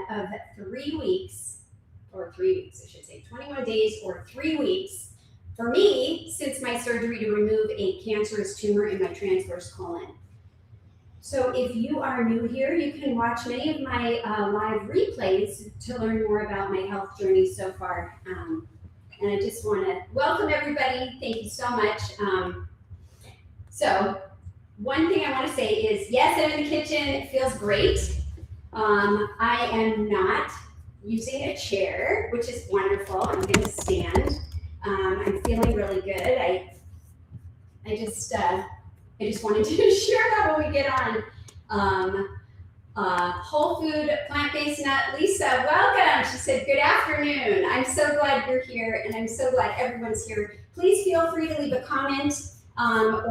of 3 weeks, or 3 weeks, I should say, 21 days or 3 weeks for me since my surgery to remove a cancerous tumor in my transverse colon. So if you are new here, you can watch many of my live replays to learn more about my health journey so far. And I just want to welcome everybody. Thank you so much. So one thing I want to say is, yes, I'm in the kitchen. It feels great. I am not using a chair, which is wonderful. I'm going to stand. I'm feeling really good. I just wanted to share that when we get on. Whole food, plant-based nut, Lisa, welcome. She said, good afternoon. I'm so glad you're here, and I'm so glad everyone's here. Please feel free to leave a comment,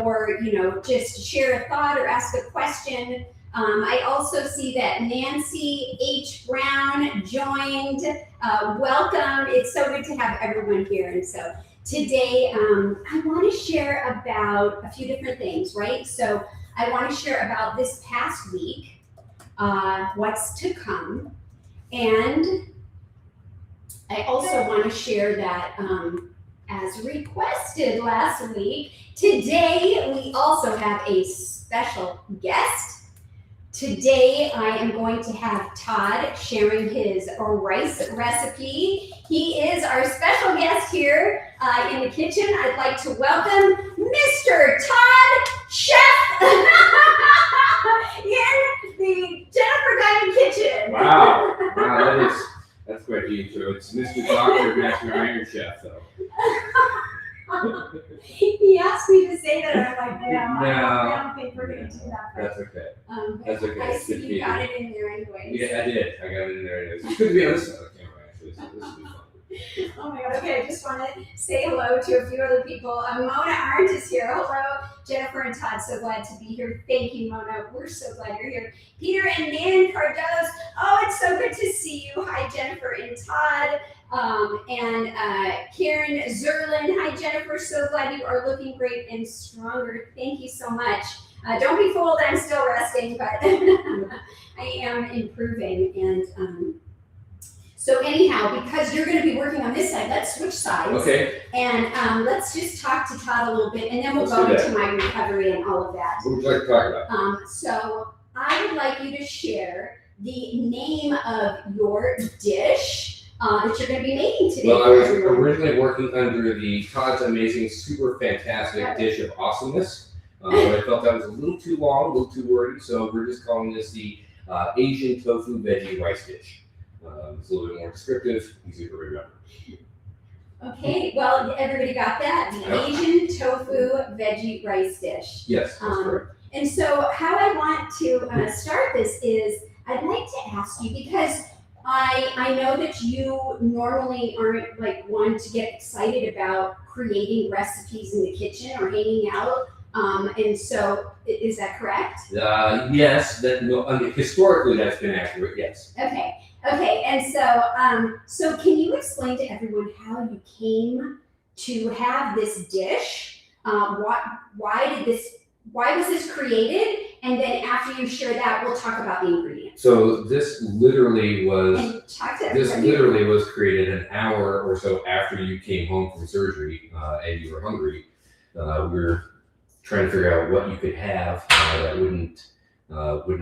or just share a thought or ask a question. I also see that Nancy H. Brown joined. Welcome. It's so good to have everyone here. And so today, I want to share about a few different things, right? So I want to share about this past week, what's to come. And I also want to share that, as requested last week, today we also have a special guest. Today, I am going to have Todd sharing his rice recipe. He is our special guest here in the kitchen. I'd like to welcome Mr. Todd, chef in the Jennifer Diamond kitchen. Wow, that's quite the intro. It's Mr. Dr. Master Iron Chef, though. He asked me to say that, and I'm like, No, I don't think we're going to do that. That's okay. That's okay. I see you got it in there anyways. Yeah, I did. I got it in there anyways. It's good to be on this side of the camera, actually. So this will be fun. Oh my God, okay, I just want to say hello to a few other people. Mona Arndt is here. Hello, Jennifer and Todd, so glad to be here. Thank you, Mona. We're so glad you're here. Peter and Nan Cardos. Oh, it's so good to see you. Hi, Jennifer and Todd. And Karen Zerlin. Hi, Jennifer. So glad you are looking great and stronger. Thank you so much. Don't be fooled, I'm still resting, but I am improving. And so anyhow, because you're going to be working on this side, let's switch sides. Okay. And let's just talk to Todd a little bit, and then we'll go into my recovery and all of that. What would you like to talk about? So I would like you to share the name of your dish that you're going to be making today. Well, I was originally working under the Todd's Amazing Super Fantastic Dish of Awesomeness. But I felt that was a little too long, a little too wordy, so we're just calling this the Asian Tofu Veggie Rice Dish. It's a little bit more descriptive, easier to remember. Okay, well, everybody got that? The Asian Tofu Veggie Rice Dish. Yes, that's correct. And so how I want to start this is, I'd like to ask you, because I know that you normally aren't like one to get excited about creating recipes in the kitchen or hanging out. And so, is that correct? Yes, historically that's been accurate, yes. Okay, and so can you explain to everyone how you came to have this dish? Why was this created? And then after you share that, we'll talk about the ingredients. So this literally was created an hour or so after you came home from surgery, and you were hungry. We were trying to figure out what you could have that wouldn't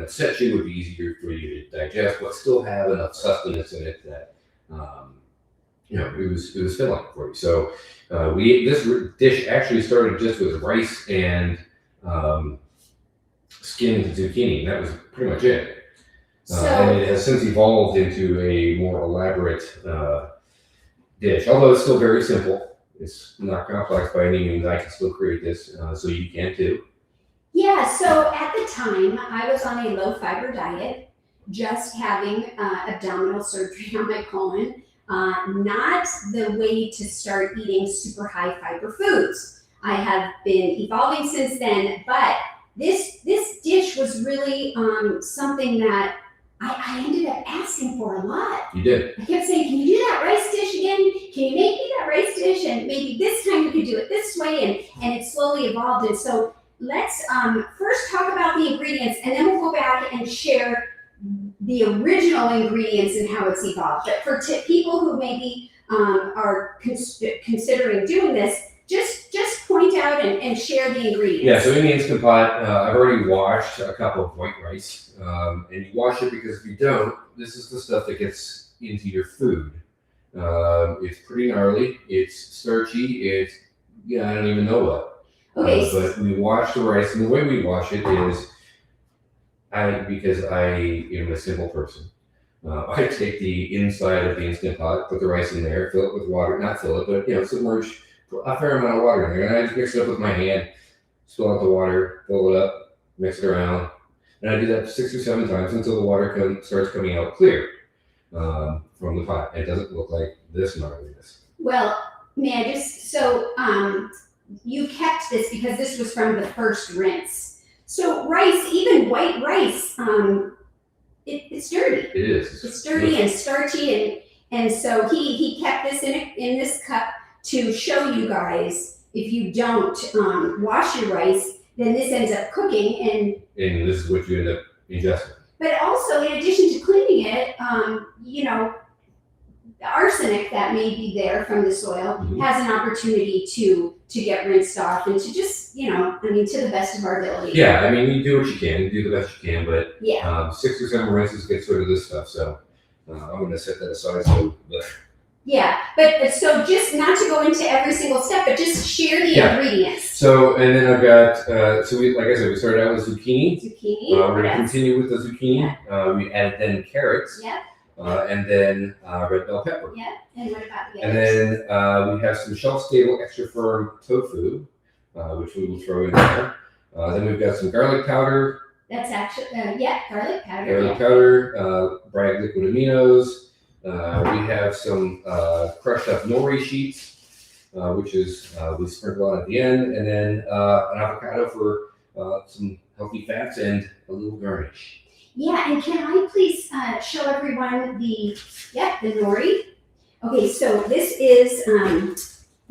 upset you, would be easier for you to digest, but still have enough sustenance in it that it was filling for you. So this dish actually started just with rice and skinned zucchini, and that was pretty much it. And it has since evolved into a more elaborate dish, although it's still very simple. It's not complex by any means. I can still create this, so you can too. Yeah, so at the time, I was on a low-fiber diet, just having abdominal surgery on my colon, not the way to start eating super high-fiber foods. I have been evolving since then, but this dish was really something that I ended up asking for a lot. You did. I kept saying, can you do that rice dish again? Can you make me that rice dish? And maybe this time you could do it this way. And it slowly evolved. And so let's first talk about the ingredients, and then we'll go back and share the original ingredients and how it's evolved. But for people who maybe are considering doing this, just point out and share the ingredients. Yeah, so in the Instant Pot, I've already washed a cup of white rice. And you wash it because if you don't, this is the stuff that gets into your food. It's pretty gnarly. It's starchy. I don't even know what. Okay. But we wash the rice, and the way we wash it is, because I am a simple person. I take the inside of the Instant Pot, put the rice in there, fill it with water, not fill it, but submerge a fair amount of water in there, and I just mix it up with my hand, spill out the water, fill it up, mix it around, and I do that 6 or 7 times until the water starts coming out clear from the pot. It doesn't look like this gnarliness. Well, may I just, so you kept this because this was from the first rinse. So rice, even white rice, it's dirty. It is. It's dirty and starchy, and so he kept this in this cup to show you guys, if you don't wash your rice, then this ends up cooking and this is what you end up ingesting. But also, in addition to cleaning it, the arsenic that may be there from the soil has an opportunity to get rinsed off and to just, to the best of our ability. Yeah, you do what you can, you do the best you can, but yeah. 6 or 7 rinses gets rid of this stuff, so I'm going to set that aside. Yeah, but so just not to go into every single step, but just share the ingredients. So, and then I've got, like I said, we started out with zucchini. We're going to continue with the zucchini. Yeah. We added then carrots. Yeah. And then red bell pepper. Yeah. And what about the others? And then we have some shelf-stable, extra firm tofu, which we will throw in there. Then we've got some garlic powder. That's actually, garlic powder. Garlic powder, Bragg liquid aminos. We have some crushed up nori sheets, which is we sprinkle on at the end, and then an avocado for some healthy fats and a little garnish. Yeah, and can I please show everyone the nori? Okay, so this is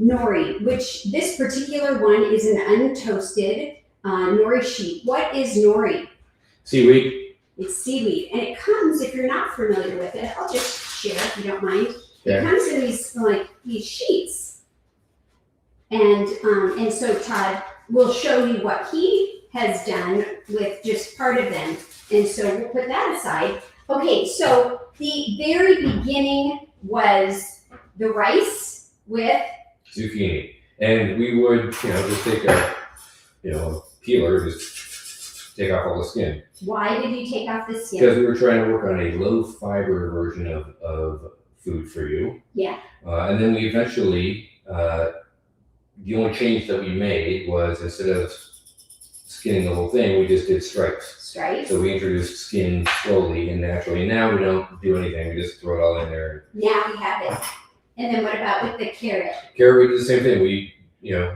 nori, which this particular one is an untoasted nori sheet. What is nori? Seaweed. It's seaweed, and it comes, if you're not familiar with it, I'll just share if you don't mind. Yeah. It comes in these sheets, and so Todd will show you what he has done with just part of them, and so we'll put that aside. Okay, so the very beginning was the rice with zucchini, and we would just take a peeler, just take off all the skin. Why did you take off the skin? Because we were trying to work on a low fiber version of food for you. Yeah. And then we eventually, the only change that we made was instead of skinning the whole thing, we just did stripes. Stripes? So we introduced skin slowly and naturally. And now we don't do anything. We just throw it all in there. Now we have it. And then what about with the carrot? Carrot, we did the same thing. We,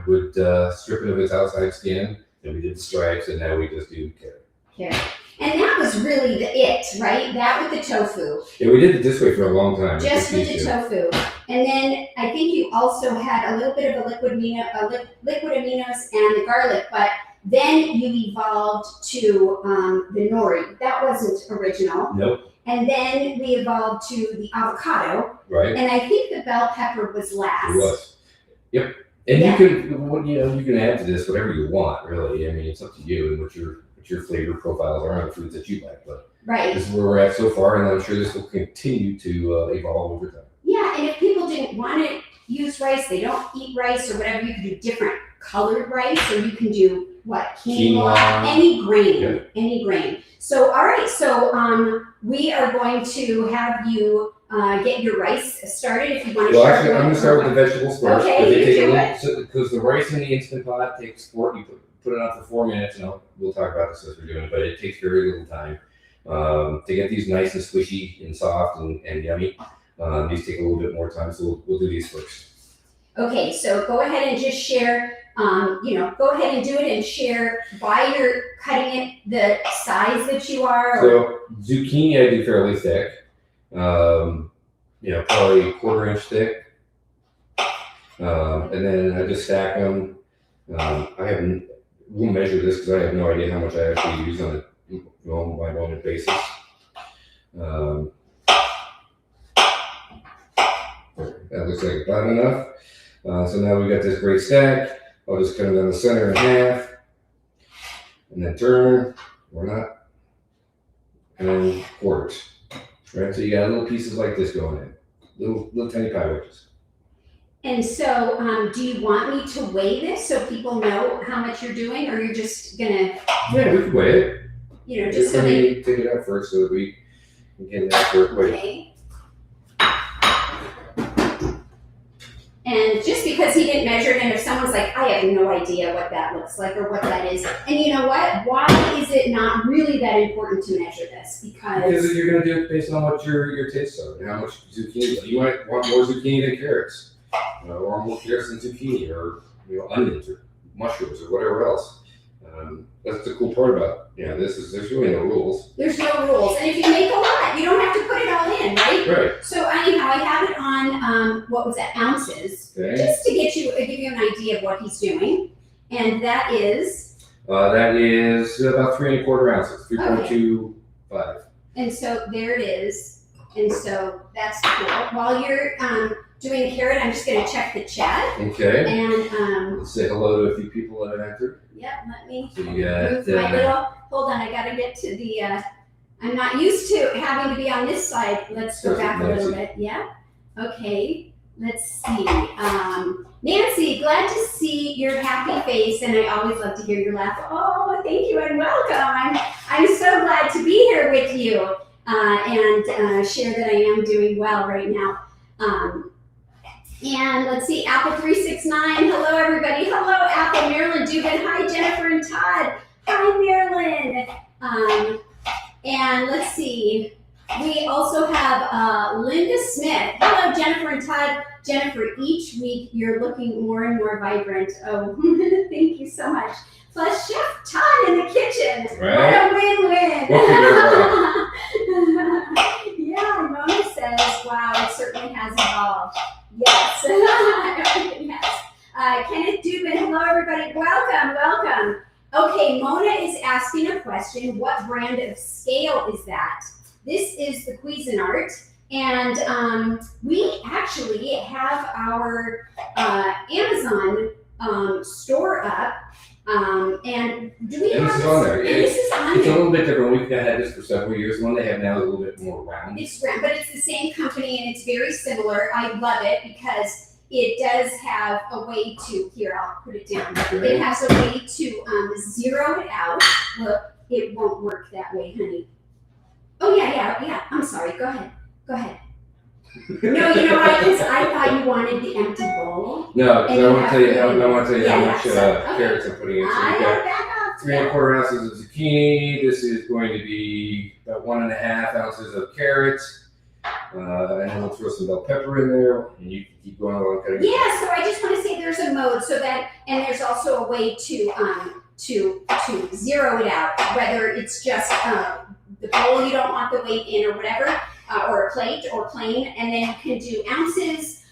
would strip it of its outside skin. Then we did the stripes, and now we just do carrot. Carrot. And that was really the right? That with the tofu. Yeah, we did it this way for a long time. Just with the tofu. And then I think you also had a little bit of a liquid aminos and the garlic, but then you evolved to the nori. That wasn't original. Nope. And then we evolved to the avocado. Right. And I think the bell pepper was last. It was. Yep. And you can add to this whatever you want, really. It's up to you and what your flavor profiles are on the foods that you like. But this is where we're at so far, and I'm sure this will continue to evolve over time. Yeah, and if people didn't want to use rice, they don't eat rice or whatever, you can do different colored rice, or you can do quinoa, any grain, any grain. So, all right, so we are going to have you get your rice started if you want to. Well, actually, I'm going to start with the vegetables first. Okay, because the rice in the Instant Pot takes 4. You put it on for 4 minutes, and we'll talk about this as we're doing it. But it takes very little time to get these nice and squishy and soft and yummy. These take a little bit more time, so we'll do these first. Okay, so go ahead and just share. Go ahead and do it and share why you're cutting it the size that you are. So zucchini I do fairly thick. Probably 1/4 inch thick. And then I just stack them. We'll measure this because I have no idea how much I actually use on a moment-by-moment basis. That looks like about enough. So now we got this great stack. I'll just cut it down the center in half, and then turn, or not, and then quarters. Right, so you got little pieces like this going in, little tiny pie wedges. And so, do you want me to weigh this so people know how much you're doing, or you're just gonna? Yeah, we can weigh it. You know, just so Let they. me take it out first so that we can get an accurate weight. Okay. And just because he didn't measure it, and if someone's like, I have no idea what that looks like or what that is, and you know what? Why is it not really that important to measure this? Because you're going to do it based on what your tastes are and how much zucchini. You might want more zucchini than carrots, or more carrots than zucchini, or onions or mushrooms or whatever else. That's the cool part about there's really no rules. There's no rules, and if you make a lot, you don't have to put it all in, right? Right. So anyhow, I have it on what was that, ounces, just to give you an idea of what he's doing, and that is. That is about 3 1/4 ounces, 3.25. And so there it is, and so that's cool. While you're doing the carrot, I'm just going to check the chat. Okay. And let's say hello to a few people that have entered. Yep, let me so you got, move my little, hold on, I got to get to the, I'm not used to having to be on this side. Let's go back a little bit. Yeah. Okay. Let's see. Nancy, glad to see your happy face, and I always love to hear your laugh. Oh, thank you and welcome. I'm so glad to be here with you and share that I am doing well right now. And let's see, Apple369. Hello, everybody. Hello, Apple, Marilyn, Dubin. Hi, Jennifer and Todd. Hi, Marilyn. And let's see. We also have Linda Smith. Hello, Jennifer and Todd. Jennifer, each week you're looking more and more vibrant. Oh, thank you so much. Plus, Chef Todd in the kitchen. Right. What a win-win. Yeah, Mona says, wow, it certainly has evolved. Yes. Yes. Kenneth Dubin, hello, everybody. Welcome. Okay, Mona is asking a question. What brand of scale is that? This is the Cuisinart, and we actually have our Amazon store up. And do we have this? Is on there. This is on it's there. A little bit different. We've had this for several years. The one they have now is a little bit more round. It's round, but it's the same company and it's very similar. I love it because it does have a way to, here, I'll put it down. Okay. It has a way to zero it out. Look, it won't work that way, honey. Oh, yeah. I'm sorry. Go ahead. No, you know why? Because I thought you wanted the empty bowl. No, because I want to tell you how much Okay. carrots I'm putting in. So I you've got got back up. 3 1/4 ounces of zucchini. This is going to be about 1.5 ounces of carrots. And then we'll throw some bell pepper in there, and you can keep going along cutting. Yeah, so I just want to say there's a mode so that, and there's also a way to zero it out, whether it's just the bowl you don't want the weight in or whatever, or a plate or plain, and then you can do ounces,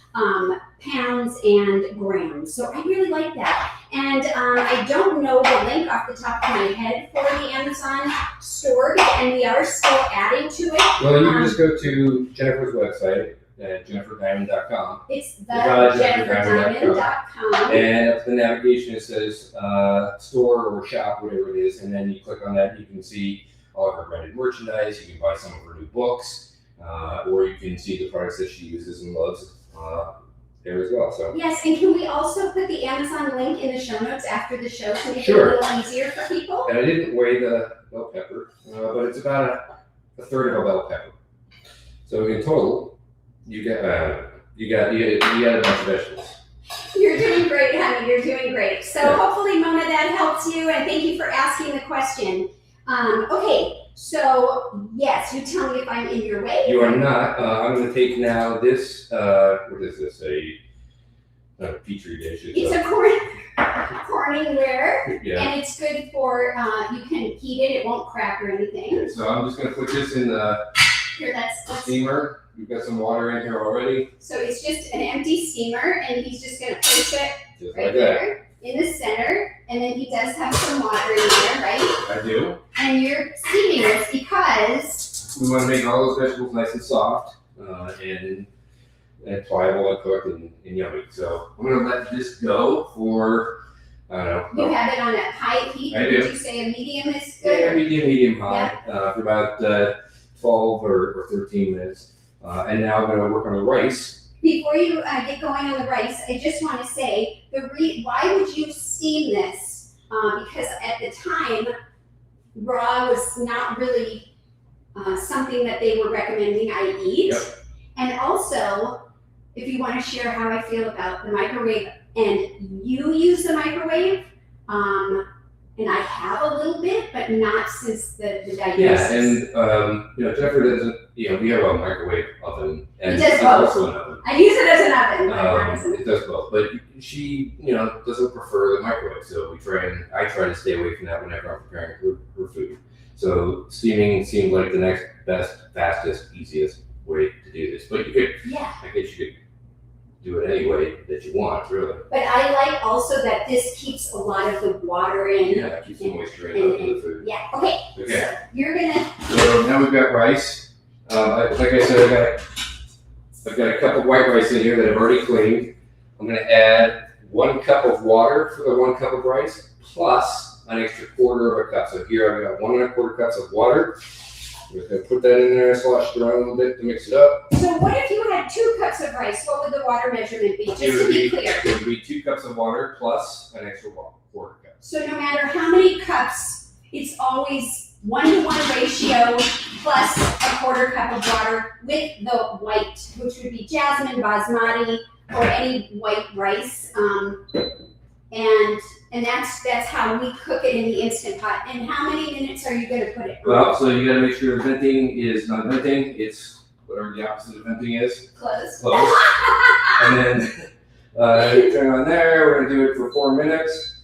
pounds, and grams. So I really like that. And I don't know the link off the top of my head for the Amazon store, and we are still adding to it. Well, you can just go to Jennifer's website at jenniferdiamond.com. It's jenniferdiamond.com. And up the navigation it says store or shop, whatever it is, and then you click on that. You can see all of her branded merchandise. You can buy some of her new books, or you can see the products that she uses and loves there as well. So yes, and can we also put the Amazon link in the show notes after the show to make Sure. it a little easier for people? And I didn't weigh the bell pepper, but it's about a third of a bell pepper. So in total, you got a bunch of vegetables. You're doing great, honey. You're doing great. So hopefully, Mona, that helps you, and thank you for asking the question. Okay, so yes, you tell me if I'm in your way. You are not. I'm going to take now this. What is this? A petri dish. It's a Corningware, and it's good for. You can heat it; it won't crack or anything. Okay, so I'm just going to put this in the steamer. We've got some water in here already. So it's just an empty steamer, and he's just going to place it Just right like there in the center, and then he does have some water in there, right? I do. And you're steaming this because We want to make all those vegetables nice and soft and pliable and cooked and yummy. So I'm gonna let this go for, I don't know. You have it on a high heat. I do. Would you say a medium is good? Yeah, medium high for about 12 or 13 minutes. And now I'm gonna work on the rice. Before you get going on the rice, I just want to say why would you steam this? Because at the time, raw was not really something that they were recommending I eat. Yep. And also, if you want to share how I feel about the microwave, and you use the microwave, and I have a little bit, but not since the digestion. Yeah, and Jennifer doesn't. We have a microwave oven, and it does both. Also an oven. I use it as an oven. It does both, but she, doesn't prefer the microwave, so I try to stay away from that whenever I'm preparing her food. So steaming seemed like the next best, fastest, easiest way to do this. But you could, I guess you could do it any way that you want, really. But I like also that this keeps a lot of the water in. Yeah, it keeps the moisture in the food. Yeah. Okay. So you're gonna. So now we've got rice. Like I said, I've got a cup of white rice in here that I've already cleaned. I'm going to add 1 cup of water for the 1 cup of rice, plus an extra 1/4 of a cup. So here I've got 1 1/4 cups of water. I'm just going to put that in there and slosh it around a little bit to mix it up. So what if you had 2 cups of rice? What would the water measurement be? Just to be clear. It would be 2 cups of water plus an extra 1/4 cup. So no matter how many cups, it's always 1-to-1 ratio plus a 1/4 cup of water with the white, which would be jasmine, basmati, or any white rice. And that's how we cook it in the Instant Pot. And how many minutes are you going to put it on? Well, so you got to make sure the venting is not venting. It's whatever the opposite of venting is. Close. And then turn on there. We're going to do it for 4 minutes.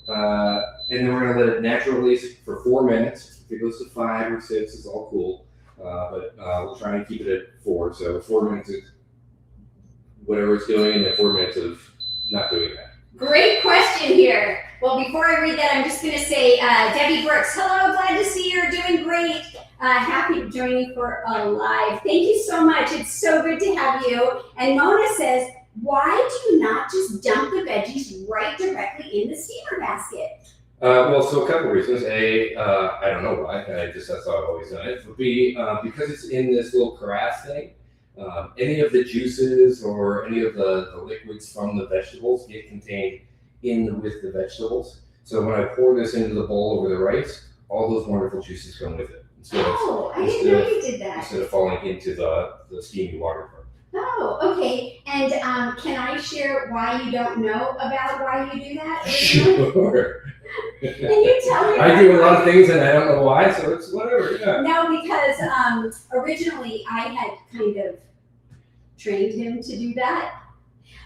And then we're going to let it naturally release for 4 minutes. If it goes to 5 or 6, it's all cool. But we'll try and keep it at 4. So 4 minutes of whatever it's doing, and then 4 minutes of not doing that. Great question here. Well, before I read that, I'm just going to say, Debbie Brooks, hello, glad to see you're doing great. Happy to join you for a live. Thank you so much. It's so good to have you. And Mona says, why do you not just dump the veggies right directly in the steamer basket? So a couple of reasons. A, I don't know why. That's how I've always done it. But B, because it's in this little carafe thing, any of the juices or any of the liquids from the vegetables get contained with the vegetables. So when I pour this into the bowl over the rice, all those wonderful juices come with it. I didn't know you did that. Instead of falling into the steamy water part. Oh, okay. And can I share why you don't know about why you do that? Sure. Can you tell me? I do a lot of things and I don't know why, so it's whatever. Yeah. No, because originally I had kind of trained him to do that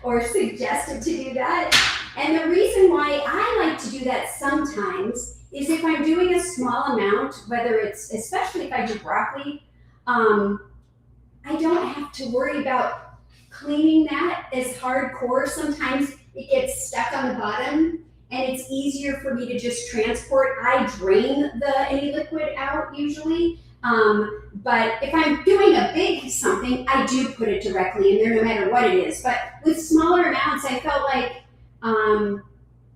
or suggested to do that. And the reason why I like to do that sometimes is if I'm doing a small amount, whether it's, especially if I do broccoli, I don't have to worry about cleaning that as hardcore. Sometimes it gets stuck on the bottom and it's easier for me to just transport. I drain any liquid out usually. But if I'm doing a big something, I do put it directly in there no matter what it is. But with smaller amounts, I felt like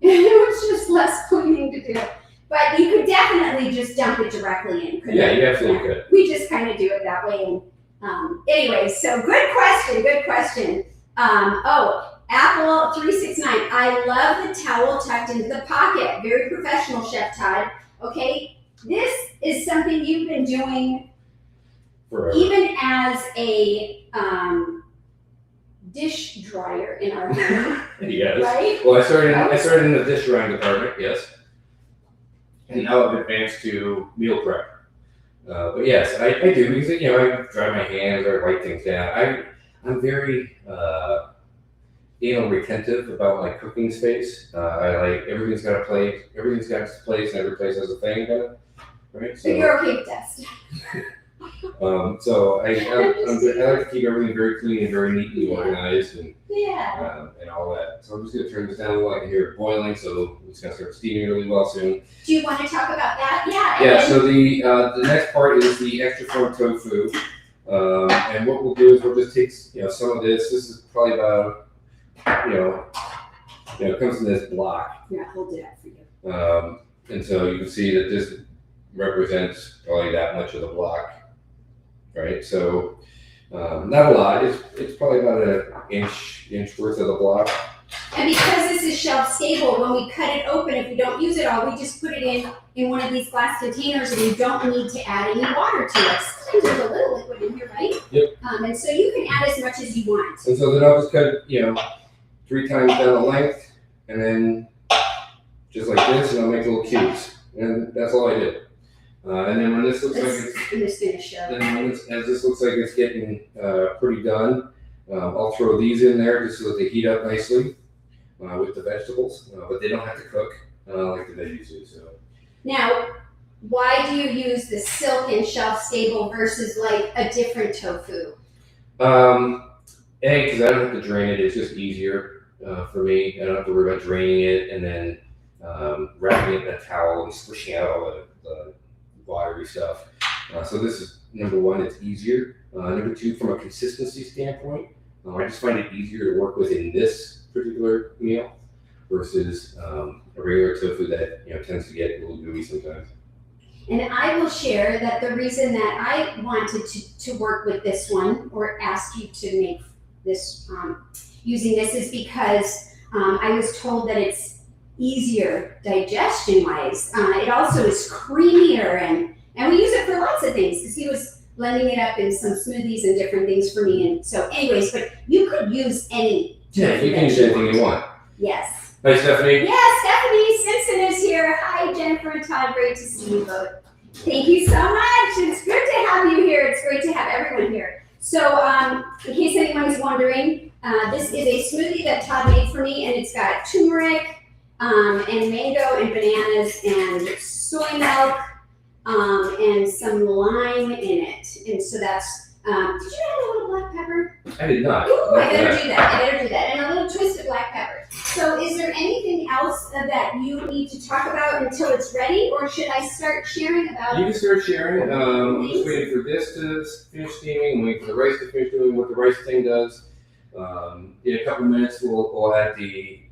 it was just less cleaning to do. But you could definitely just dump it directly in. Yeah, you absolutely could. We just kind of do it that way. And anyway, so good question. Apple 369. I love the towel tucked into the pocket. Very professional, Chef Todd. Okay. This is something you've been doing forever. Even as a dish dryer in our home. Yes. Right? Well, I started in the dish drying department, yes. And now I've advanced to meal prep. But yes, I do because I dry my hands or write things down. I'm very anal retentive about my cooking space. I like everything's got a place. Everything's got its place, and every place has a thing. Right? So you're okay with dust. So I like to keep everything very clean and very neatly organized and all that. So I'm just gonna turn this down a little. I can hear it boiling, so it's gonna start steaming really well soon. Do you want to talk about that? Yeah. So the next part is the extra firm tofu. And what we'll do is we'll just take some of this. This is probably about it comes in this block. Yeah, hold it up for you. And so you can see that this represents probably that much of the block, right? So not a lot. It's probably about an inch worth of the block. And because this is shelf stable, when we cut it open, if we don't use it all, we just put it in one of these glass containers, and you don't need to add any water to it. Sometimes there's a little liquid in here, right? Yep. And so you can add as much as you want. And so then I'll just cut it, 3 times down the length, and then just like this, and I'll make little cubes. And that's all I did. And then when this looks like it's, I'm just gonna show. then as this looks like it's getting pretty done, I'll throw these in there just so that they heat up nicely with the vegetables, but they don't have to cook like the veggies do. So now, why do you use the silk and shelf stable versus like a different tofu? Because I don't have to drain it. It's just easier for me. I don't have to worry about draining it and then wrapping it in a towel and squishing out all the watery stuff. So this is number one, it's easier. Number two, from a consistency standpoint, I just find it easier to work with in this particular meal versus a regular tofu that tends to get a little gooey sometimes. And I will share that the reason that I wanted to work with this one or ask you to make this using this is because I was told that it's easier digestion wise. It also is creamier and we use it for lots of things because he was blending it up in some smoothies and different things for me. And so anyways, but you could use any. Yeah, you can use anything you want. Yes. Hi, Stephanie. Yes, Stephanie Simpson is here. Hi, Jennifer and Todd. Great to see you both. Thank you so much. It's good to have you here. It's great to have everyone here. So in case anyone's wondering, this is a smoothie that Todd made for me, and it's got turmeric and mango and bananas and soy milk and some lime in it. And so that's, did you add a little black pepper? I did not. Ooh, I better do that. And a little twist of black pepper. So is there anything else that you need to talk about until it's ready, or should I start sharing about? You can start sharing. I'm just waiting for this to finish steaming. I'm waiting for the rice to finish doing what the rice thing does. In a couple minutes, we'll add the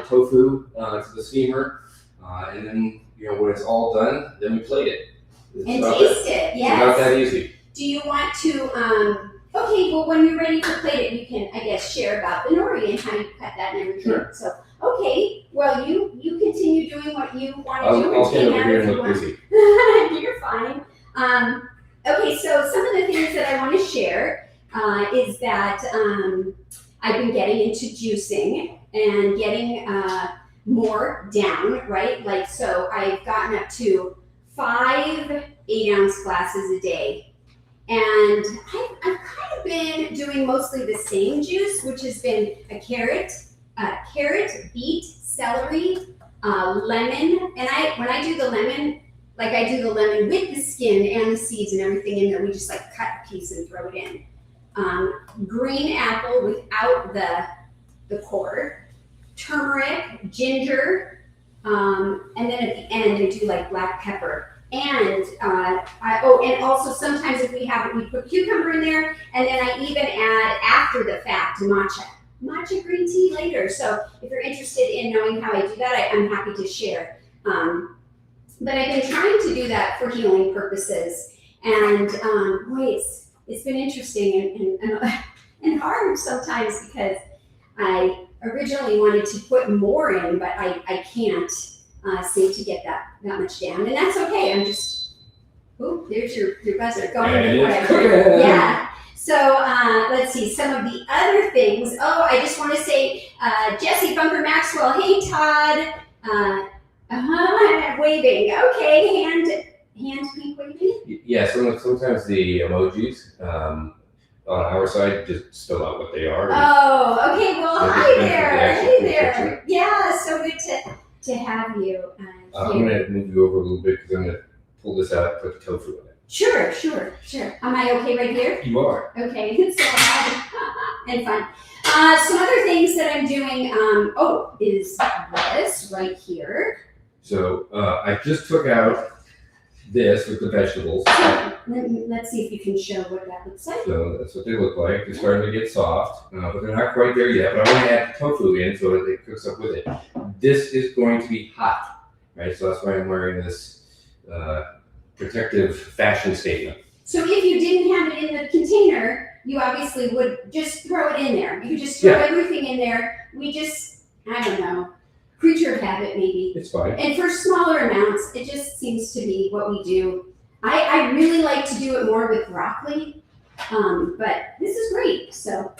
tofu to the steamer, and then when it's all done, then we plate it. And taste it. Yes. It's about that easy. Do you want to? Okay, well, when you're ready to plate it, you can, I guess, share about the nori and how you cut that and everything. Sure. So, okay, well, you continue doing what you want to do. I'll stand over here and look busy. You're fine. Okay, so some of the things that I want to share is that I've been getting into juicing and getting more down, right? Like, so I've gotten up to 5 8-ounce glasses a day. And I've kind of been doing mostly the same juice, which has been a carrot, beet, celery, lemon. And when I do the lemon, like I do the lemon with the skin and the seeds and everything in there, we just like cut a piece and throw it in. Green apple without the core, turmeric, ginger, and then at the end I do like black pepper. And and also sometimes if we have it, we put cucumber in there, and then I even add after the fact matcha green tea later. So if you're interested in knowing how I do that, I'm happy to share. But I've been trying to do that for healing purposes, and boy, it's been interesting and hard sometimes because I originally wanted to put more in, but I can't seem to get that much down, and that's okay. I'm just, there's your buzzer going with whatever. Yeah. So let's see some of the other things. Oh, I just want to say, Jesse Bunker Maxwell. Hey, Todd. Waving. Okay, hand peak waving. Yeah. Sometimes the emojis on our side just spell out what they are. Oh, okay. Well, hi there. Hey there. Yeah, so good to have you. I'm going to move you over a little bit because I'm going to pull this out and put the tofu in it. Sure. Am I okay right here? You are. Okay, it's so loud and fun. Some other things that I'm doing, is this right here. So I just took out this with the vegetables. Let's see if you can show what that looks like. So that's what they look like. They're starting to get soft, but they're not quite there yet. But I want to add tofu in so that it cooks up with it. This is going to be hot, right? So that's why I'm wearing this protective fashion statement. So if you didn't have it in the container, you obviously would just throw it in there. You could just throw everything in there. We just, I don't know, creature of habit maybe. It's fine. And for smaller amounts, it just seems to be what we do. I really like to do it more with broccoli, but this is great. So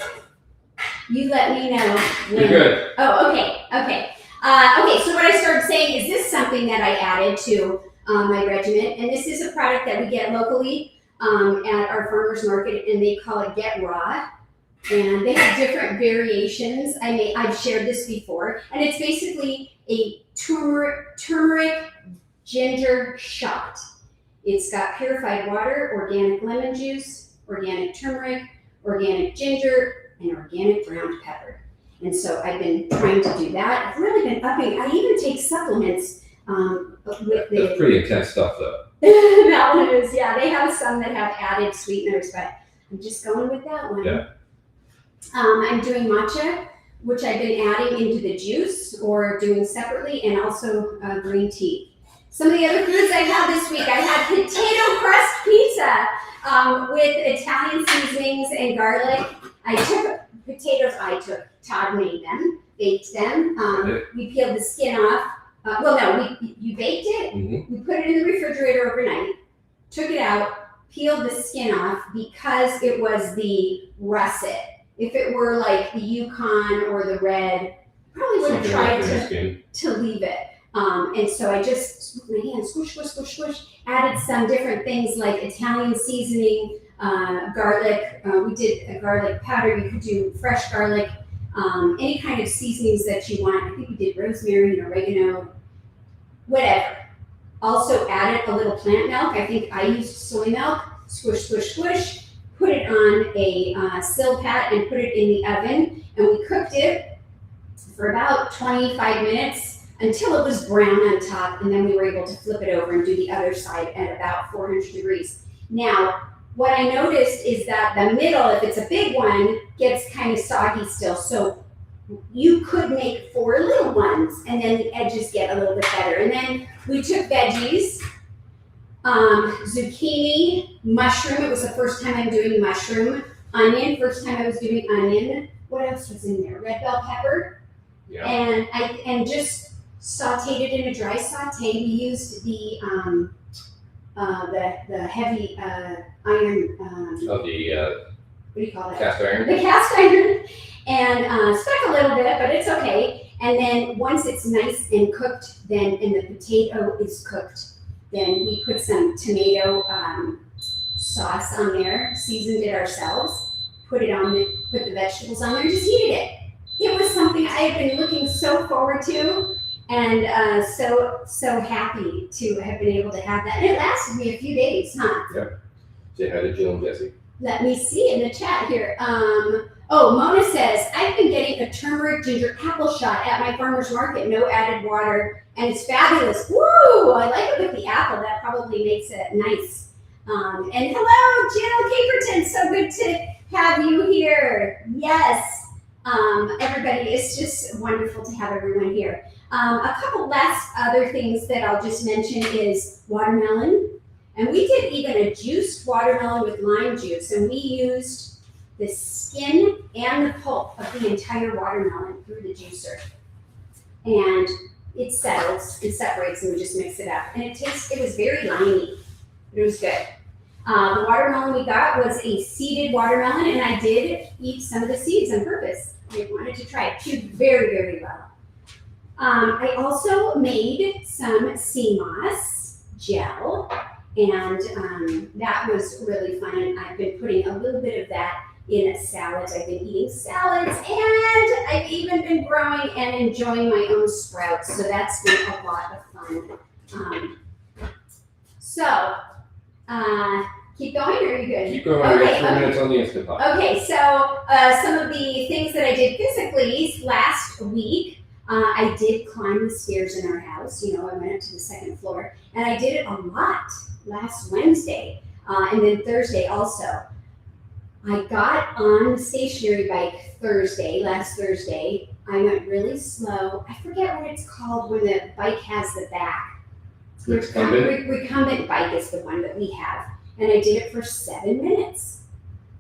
you let me know when. You're good. Oh, okay. So what I started saying is this something that I added to my regimen, and this is a product that we get locally at our farmers market, and they call it Get Raw. And they have different variations. I've shared this before, and it's basically a turmeric ginger shot. It's got purified water, organic lemon juice, organic turmeric, organic ginger, and organic ground pepper. And so I've been trying to do that. I've really been upping. I even take supplements with the. That's pretty intense stuff, though. That one is, yeah. They have some that have added sweeteners, but I'm just going with that one. Yeah. I'm doing matcha, which I've been adding into the juice or doing separately, and also green tea. Some of the other foods I had this week, I had potato crust pizza with Italian seasonings and garlic. I took potatoes, Todd made them, baked them. We peeled the skin off. You baked it. Mm-hmm. We put it in the refrigerator overnight, took it out, peeled the skin off because it was the russet. If it were like the Yukon or the red, probably would have tried to leave it. And so I just, with my hand, squish, added some different things like Italian seasoning, garlic. We did a garlic powder. You could do fresh garlic, any kind of seasonings that you want. I think we did rosemary and oregano, whatever. Also added a little plant milk. I think I used soy milk. Squish, put it on a Silpat and put it in the oven. And we cooked it for about 25 minutes until it was brown on top, and then we were able to flip it over and do the other side at about 400 degrees. Now, what I noticed is that the middle, if it's a big one, gets kind of soggy still. So you could make 4 little ones, and then the edges get a little bit better. And then we took veggies, zucchini, mushroom. It was the first time I'm doing mushroom. Onion, first time I was doing onion. What else was in there? Red bell pepper. Yeah. And just sauteed it in a dry saute. We used the heavy iron. Of the what do you call it? cast iron. The cast iron, and stuck a little bit, but it's okay. And then once it's nice and cooked, and the potato is cooked, then we put some tomato sauce on there, seasoned it ourselves, put the vegetables on there, just heated it. It was something I had been looking so forward to, and so happy to have been able to have that. And it lasted me a few days, huh? Yep. Say hi to Jill and Jesse. Let me see in the chat here. Mona says, I've been getting a turmeric ginger apple shot at my farmer's market, no added water, and it's fabulous. Woo! I like it with the apple. That probably makes it nice. And hello, Jill Caperton. So good to have you here. Yes. Everybody, it's just wonderful to have everyone here. A couple last other things that I'll just mention is watermelon. And we did even a juiced watermelon with lime juice, and we used the skin and the pulp of the entire watermelon through the juicer. And it separates, and we just mix it up. And it was very limey. It was good. The watermelon we got was a seeded watermelon, and I did eat some of the seeds on purpose. I wanted to try it. Chewed very, very well. I also made some sea moss gel, and that was really fun. I've been putting a little bit of that in salads. I've been eating salads, and I've even been growing and enjoying my own sprouts. So that's been a lot of fun. Keep going, or are you good? Keep going. Okay, 3 minutes on the Instant Pot. Okay, so some of the things that I did physically last week, I did climb the stairs in our house. I went up to the second floor, and I did it a lot. last Wednesday, and then Thursday also. I got on the stationary bike last Thursday. I went really slow. I forget what it's called when the bike has the back. Recumbent bike is the one that we have. And I did it for 7 minutes.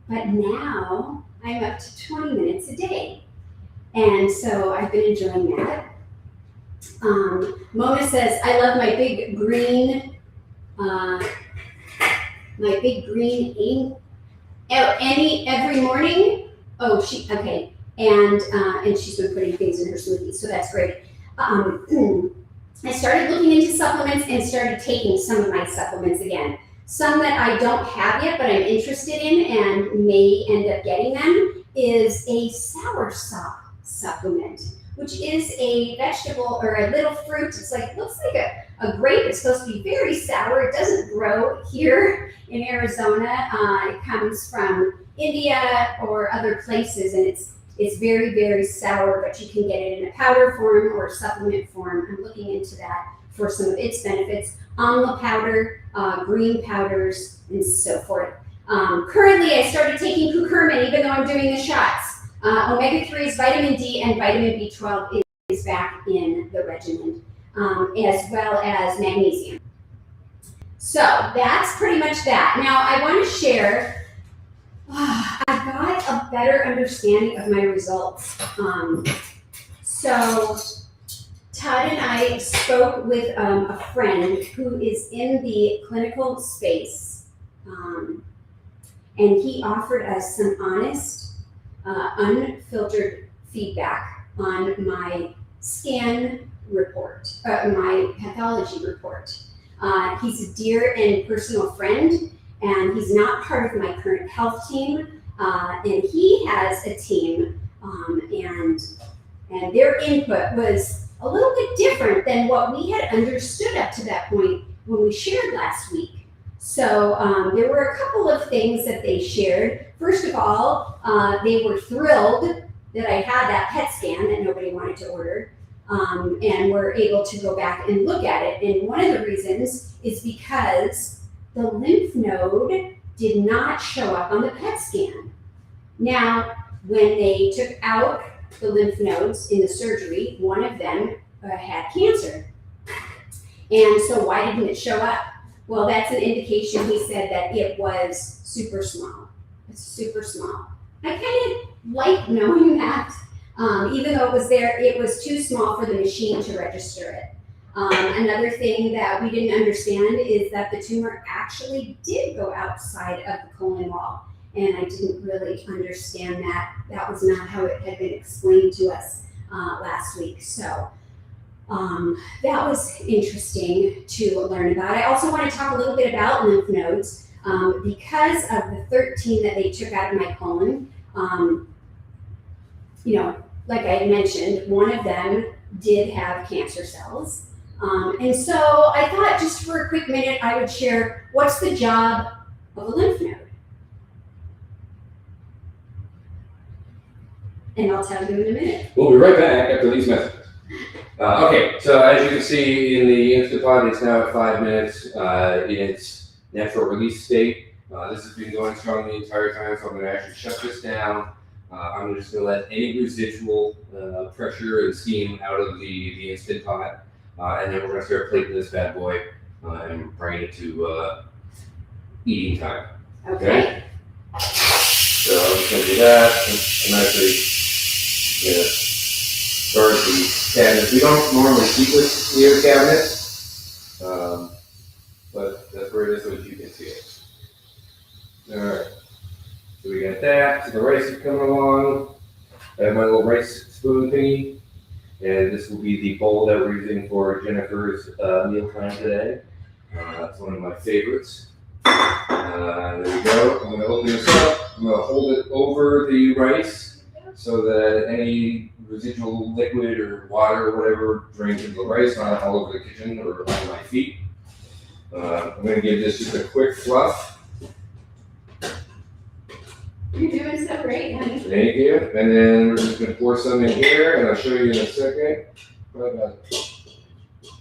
But now I'm up to 20 minutes a day. And so I've been enjoying that. Mona says, I love my big green every morning. Oh, okay. And she's been putting things in her smoothie, so that's great. I started looking into supplements and started taking some of my supplements again. Some that I don't have yet, but I'm interested in and may end up getting them, is a soursop supplement, which is a vegetable or a little fruit. It's like, looks like a grape. It's supposed to be very sour. It doesn't grow here in Arizona. It comes from India or other places, and it's very, very sour, but you can get it in a powder form or supplement form. I'm looking into that for some of its benefits. Amla powder, green powders, and so forth. Currently, I started taking curcumin, even though I'm doing the shots. Omega-3s, vitamin D, and vitamin B12 is back in the regimen, as well as magnesium. So that's pretty much that. Now, I want to share, I got a better understanding of my results. So Todd and I spoke with a friend who is in the clinical space, and he offered us some honest, unfiltered feedback on my scan report, my pathology report. He's a dear and personal friend, and he's not part of my current health team, and he has a team, and their input was a little bit different than what we had understood up to that point when we shared last week. So there were a couple of things that they shared. First of all, they were thrilled that I had that PET scan that nobody wanted to order, and were able to go back and look at it. And one of the reasons is because the lymph node did not show up on the PET scan. Now, when they took out the lymph nodes in the surgery, one of them had cancer. And so why didn't it show up? Well, that's an indication, he said, that it was super small. It's super small. I kind of like knowing that. Even though it was there, it was too small for the machine to register it. Another thing that we didn't understand is that the tumor actually did go outside of the colon wall. And I didn't really understand that. That was not how it had been explained to us last week. So that was interesting to learn about. I also want to talk a little bit about lymph nodes. Because of the 13 that they took out of my colon, like I had mentioned, one of them did have cancer cells. And so I thought just for a quick minute, I would share what's the job of a lymph node. And I'll tell you in a minute. We'll be right back after these messages. Okay, so as you can see in the Instant Pod, it's now at 5 minutes in its natural release state. This has been going strong the entire time, so I'm going to actually shut this down. I'm just going to let any residual pressure and steam out of the Instant Pot, and then we're going to start plating this bad boy and bringing it to eating time. Okay. So I'm just going to do that. I'm actually going to start the cabinets. We don't normally keep this near the cabinet, but that's where it is so that you can see it. All right. So we got that. So the rice is coming along. I have my little rice spoon thingy. And this will be the bowl that we're using for Jennifer's meal plan today. It's one of my favorites. There we go. I'm going to open this up. I'm going to hold it over the rice so that any residual liquid or water or whatever drains into the rice, not all over the kitchen or on my feet. I'm going to give this just a quick fluff. You're doing so great, honey. Thank you. And then we're just going to pour some in here, and I'll show you in a second. What about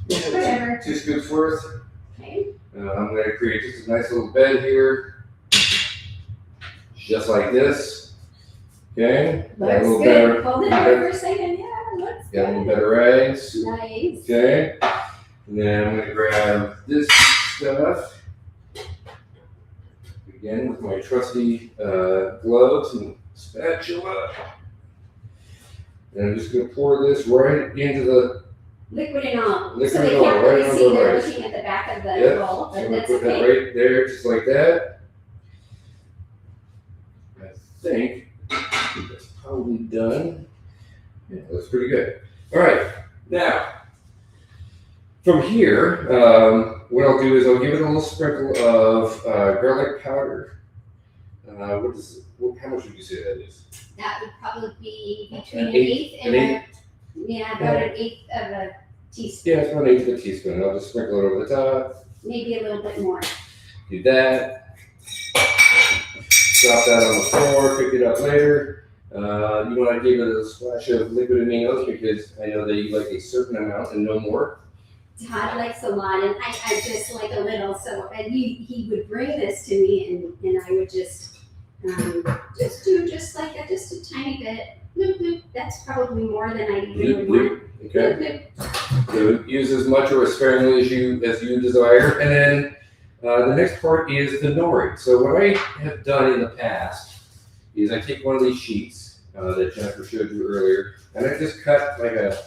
Whatever. 2 scoops worth? Okay. I'm going to create just a nice little bed here, just like this. Okay. Looks good. Hold it over for a second. Yeah, looks Got a good. little better eggs. Nice. Okay. And then I'm going to grab this stuff. Again, with my trusty gloves and spatula. And I'm just going to pour this right into the liquid and all. liquid So they and all, can't right really on see, the they're rice. looking at the back of the Yep. bowl, So but I'm going to that's put that okay. right there, just like that. I think that's probably done. Yeah, looks pretty good. All right, now from here, what I'll do is I'll give it a little sprinkle of garlic powder. How much would you say that is? That would probably be between An an eighth- eighth and an about an eighth of a teaspoon, Yeah, it's about an eighth of a teaspoon. I'll just sprinkle it over the top. maybe a little bit more. Do that. Drop that on the floor, pick it up later. You want to give it a splash of liquid amigos because I know that you like a certain amount and no more. Todd likes a lot, and I just like a little. So, and he would bring this to me, and I would just do just like just a tiny bit. Bloop, bloop. That's probably more than I even would want. Okay. Bloop, bloop. So use as much or as sparingly as you desire. And then the next part is the nori. So what I have done in the past is I take one of these sheets that Jennifer showed you earlier, and I just cut like a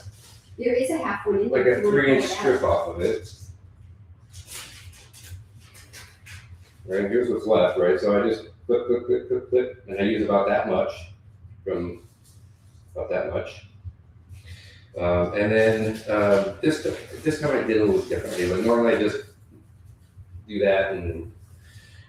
There is a half one in like there. a 3-inch strip off of it. Right, here's what's left, right? So I just clip, and I use about that much from about that much. And then this time I did a little differently, but normally I just do that and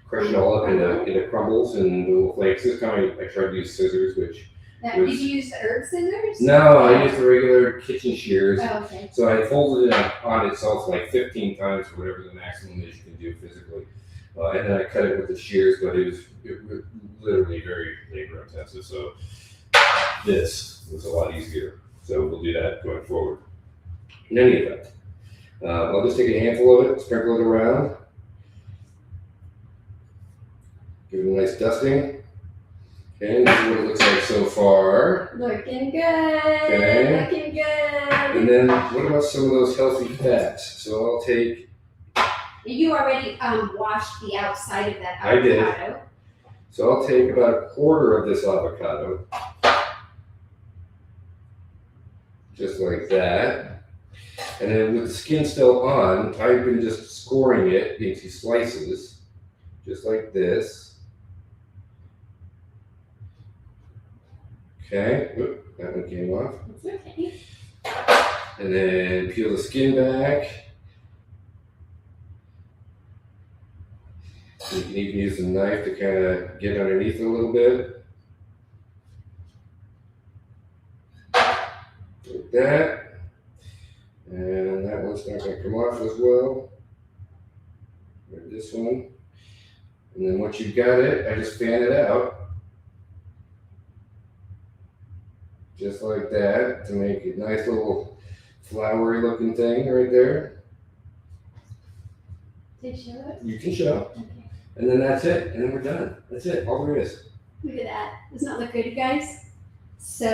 crush it all up into crumbles and little flakes. This time I tried to use scissors, which Did you use the herb scissors? no, I used the regular kitchen shears. Oh, okay. So I folded it on itself like 15 times or whatever the maximum is you can do physically. And then I cut it with the shears, but it was literally very labor intensive. So this was a lot easier. So we'll do that going forward. In any event, I'll just take a handful of it, sprinkle it around, give it a nice dusting. Okay, and this is what it looks like so far. Looking good. Okay. Looking good. And then what about some of those healthy fats? So I'll take. You already washed the outside of that I did. avocado. So I'll take about 1/4 of this avocado. Just like that. And then with the skin still on, I've been just scoring it into slices, just like this. Okay, oop, that one came off. It's okay. And then peel the skin back. You can even use a knife to kind of get underneath it a little bit. Like that. And that one's not going to come off as well. Like this one. And then once you've got it, I just fan it out. Just like that to make a nice little flowery looking thing right there. Did you show it? You can show. Okay. And then that's it. And then we're done. That's it. All there is. Look at that. Doesn't that look good, you guys? So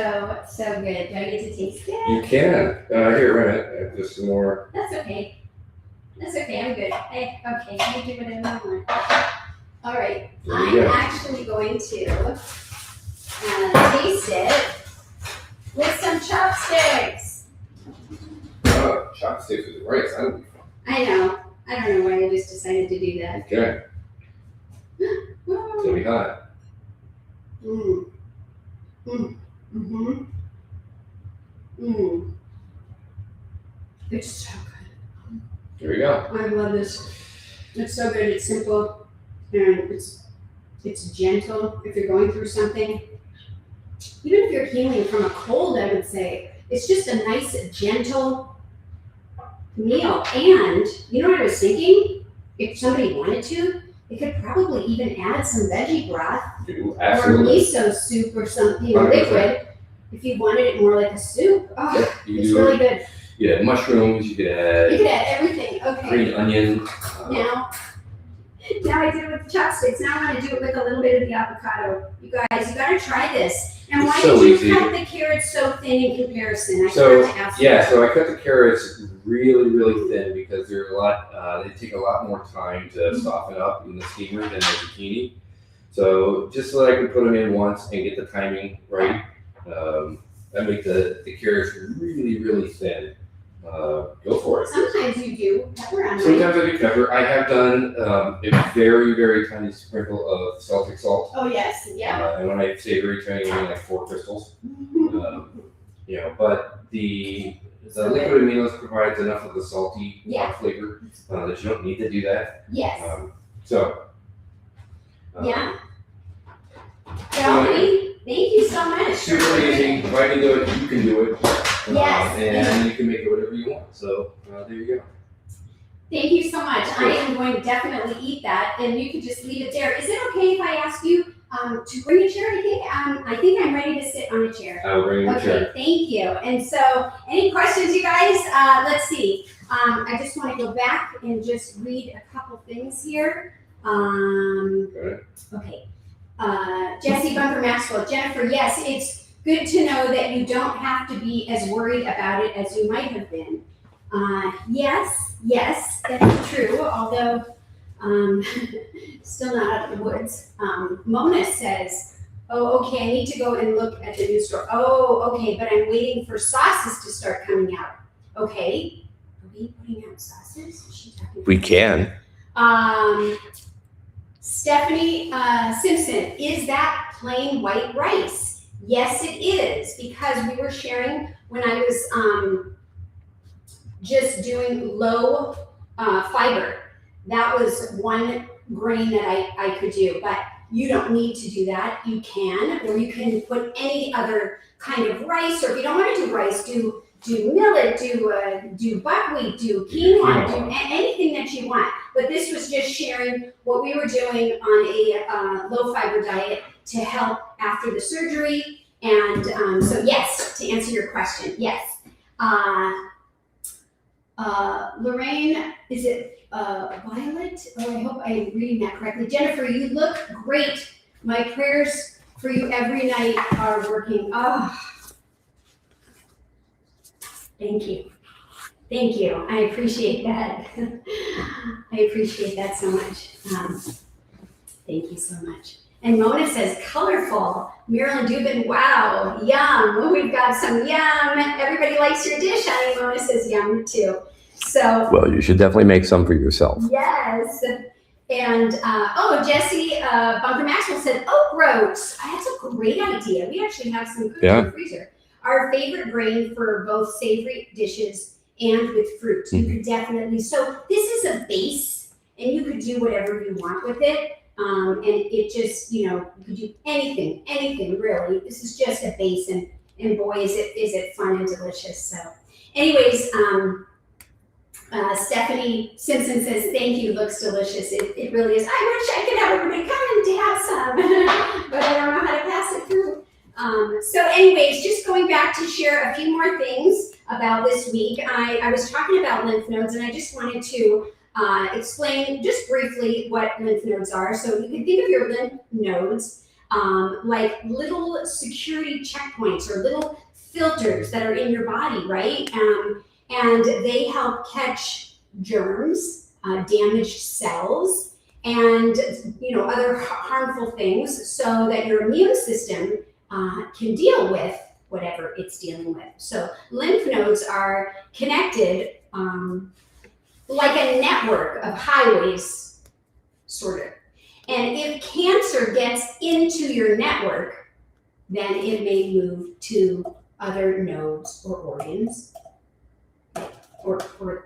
good. Do I get to taste it? You can. Here, wait a minute. Just some more. That's okay. That's okay. I'm good. Hey, okay. You do whatever you want. All right. There I'm you go. actually going to taste it with some chopsticks. Oh, chopsticks with rice. That would be fun. I know. I don't know why I just decided to do that. Okay. It's gonna be hot. Mm. Mm. Mm-hmm. Mm. It's so good. There you go. I love this. It's so good. It's simple, and it's gentle. If you're going through something, even if you're healing from a cold, I would say it's just a nice, gentle meal. And you know what I was thinking? If somebody wanted to, they could probably even add some veggie broth Ooh, or absolutely. miso soup or something 100%. liquid. If you wanted it more like a soup, oh, Yep, you it's do really it. good. You could add mushrooms. You could You add could add everything. Okay. green onion. Now I did it with the chopsticks. Now I'm going to do it with a little bit of the avocado. You guys, you got to try this. And why did you cut the carrots so thin in comparison? So I cut the carrots really, really thin because they're a lot. They take a lot more time to soften up in the steamer than the zucchini. So just so that I can put them in once and get the timing right, I make the carrots really, really thin. Go for it. Sometimes you do pepper on it. Sometimes I do pepper. I have done a very, very tiny sprinkle of Celtic salt. Oh yes, yeah. And when I say very tiny, I mean like 4 crystals. But the liquid aminos provides enough of the salty flavor that you don't need to do that. Yes. Yeah. Melanie, thank you so much. Super easy. If I can do it, you can do it. Yes. And you can make it whatever you want. So there you go. Thank you so much. I am going to definitely eat that, and you can just leave it there. Is it okay if I ask you to bring a chair? I think I'm ready to sit on a chair. I'll bring a chair. Okay, thank you. And so, any questions, you guys? Let's see. I just want to go back and just read a couple things here. Okay. Jesse Bunker Maxwell, Jennifer, yes, it's good to know that you don't have to be as worried about it as you might have been. Yes, that's true, although still not out of the woods. Mona says, oh, okay, I need to go and look at the new store. Oh, okay, but I'm waiting for sauces to start coming out. Okay, are we putting out sauces? Is she talking we can. Stephanie Simpson, is that plain white rice? Yes, it is, because we were sharing when I was just doing low fiber. That was one grain that I could do, but you don't need to do that. You can, or you can put any other kind of rice, or if you don't want to do rice, do millet, do buckwheat, do quinoa, do anything that you want. But this was just sharing what we were doing on a low fiber diet to help after the surgery. And so yes, to answer your question, yes. Lorraine, is it Violet? Oh, I hope I'm reading that correctly. Jennifer, you look great. My prayers for you every night are working. Oh, thank you. Thank you. I appreciate that. I appreciate that so much. Thank you so much. And Mona says, colorful. Marilyn Dubin, wow, yum. We've got some yum. Everybody likes your dish, honey. Mona says yum too. So. Well, you should definitely make some for yourself. Yes. And, Jesse Bunker Maxwell said, oat groats. That's a great idea. We actually have some food in the freezer. Our favorite grain for both savory dishes and with fruit. You could definitely, so this is a base, and you could do whatever you want with it. And it just, you could do anything really. This is just a base, and boy, is it fun and delicious. So anyways, Stephanie Simpson says, thank you, looks delicious. It really is. I wish I could have everybody come and to have some, but I don't know how to pass it through. So anyways, just going back to share a few more things about this week. I was talking about lymph nodes, and I just wanted to explain just briefly what lymph nodes are. So you can think of your lymph nodes like little security checkpoints or little filters that are in your body, right? And they help catch germs, damaged cells, and other harmful things, so that your immune system can deal with whatever it's dealing with. So lymph nodes are connected like a network of highways, sort of. And if cancer gets into your network, then it may move to other nodes or organs, or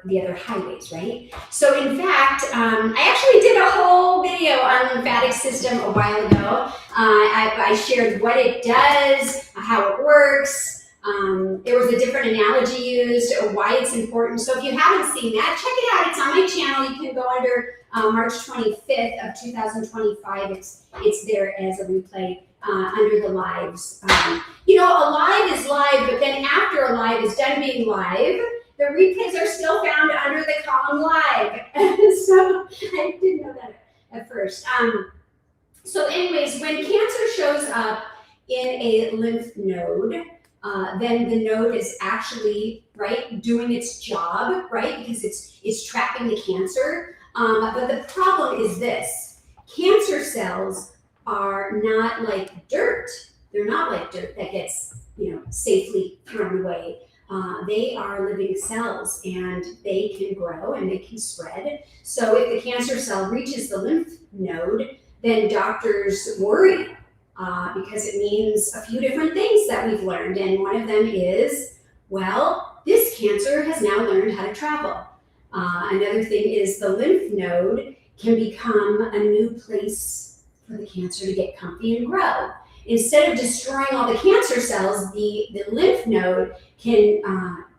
the other highways, right? So in fact, I actually did a whole video on the lymphatic system a while ago. I shared what it does, how it works. There was a different analogy used, why it's important. So if you haven't seen that, check it out. It's on my channel. You can go under March 25th of 2025. It's there as a replay under the lives. A live is live, but then after a live is done being live, The replays are still found under the column live. So I didn't know that at first. So anyways, when cancer shows up in a lymph node, then the node is actually, right, doing its job, right, because it's trapping the cancer. But the problem is this: cancer cells are not like dirt. They're not like dirt that gets, safely thrown away. They are living cells, and they can grow and they can spread. So if the cancer cell reaches the lymph node, then doctors worry because it means a few different things that we've learned. And one of them is, well, this cancer has now learned how to travel. Another thing is the lymph node can become a new place for the cancer to get comfy and grow. Instead of destroying all the cancer cells, the lymph node can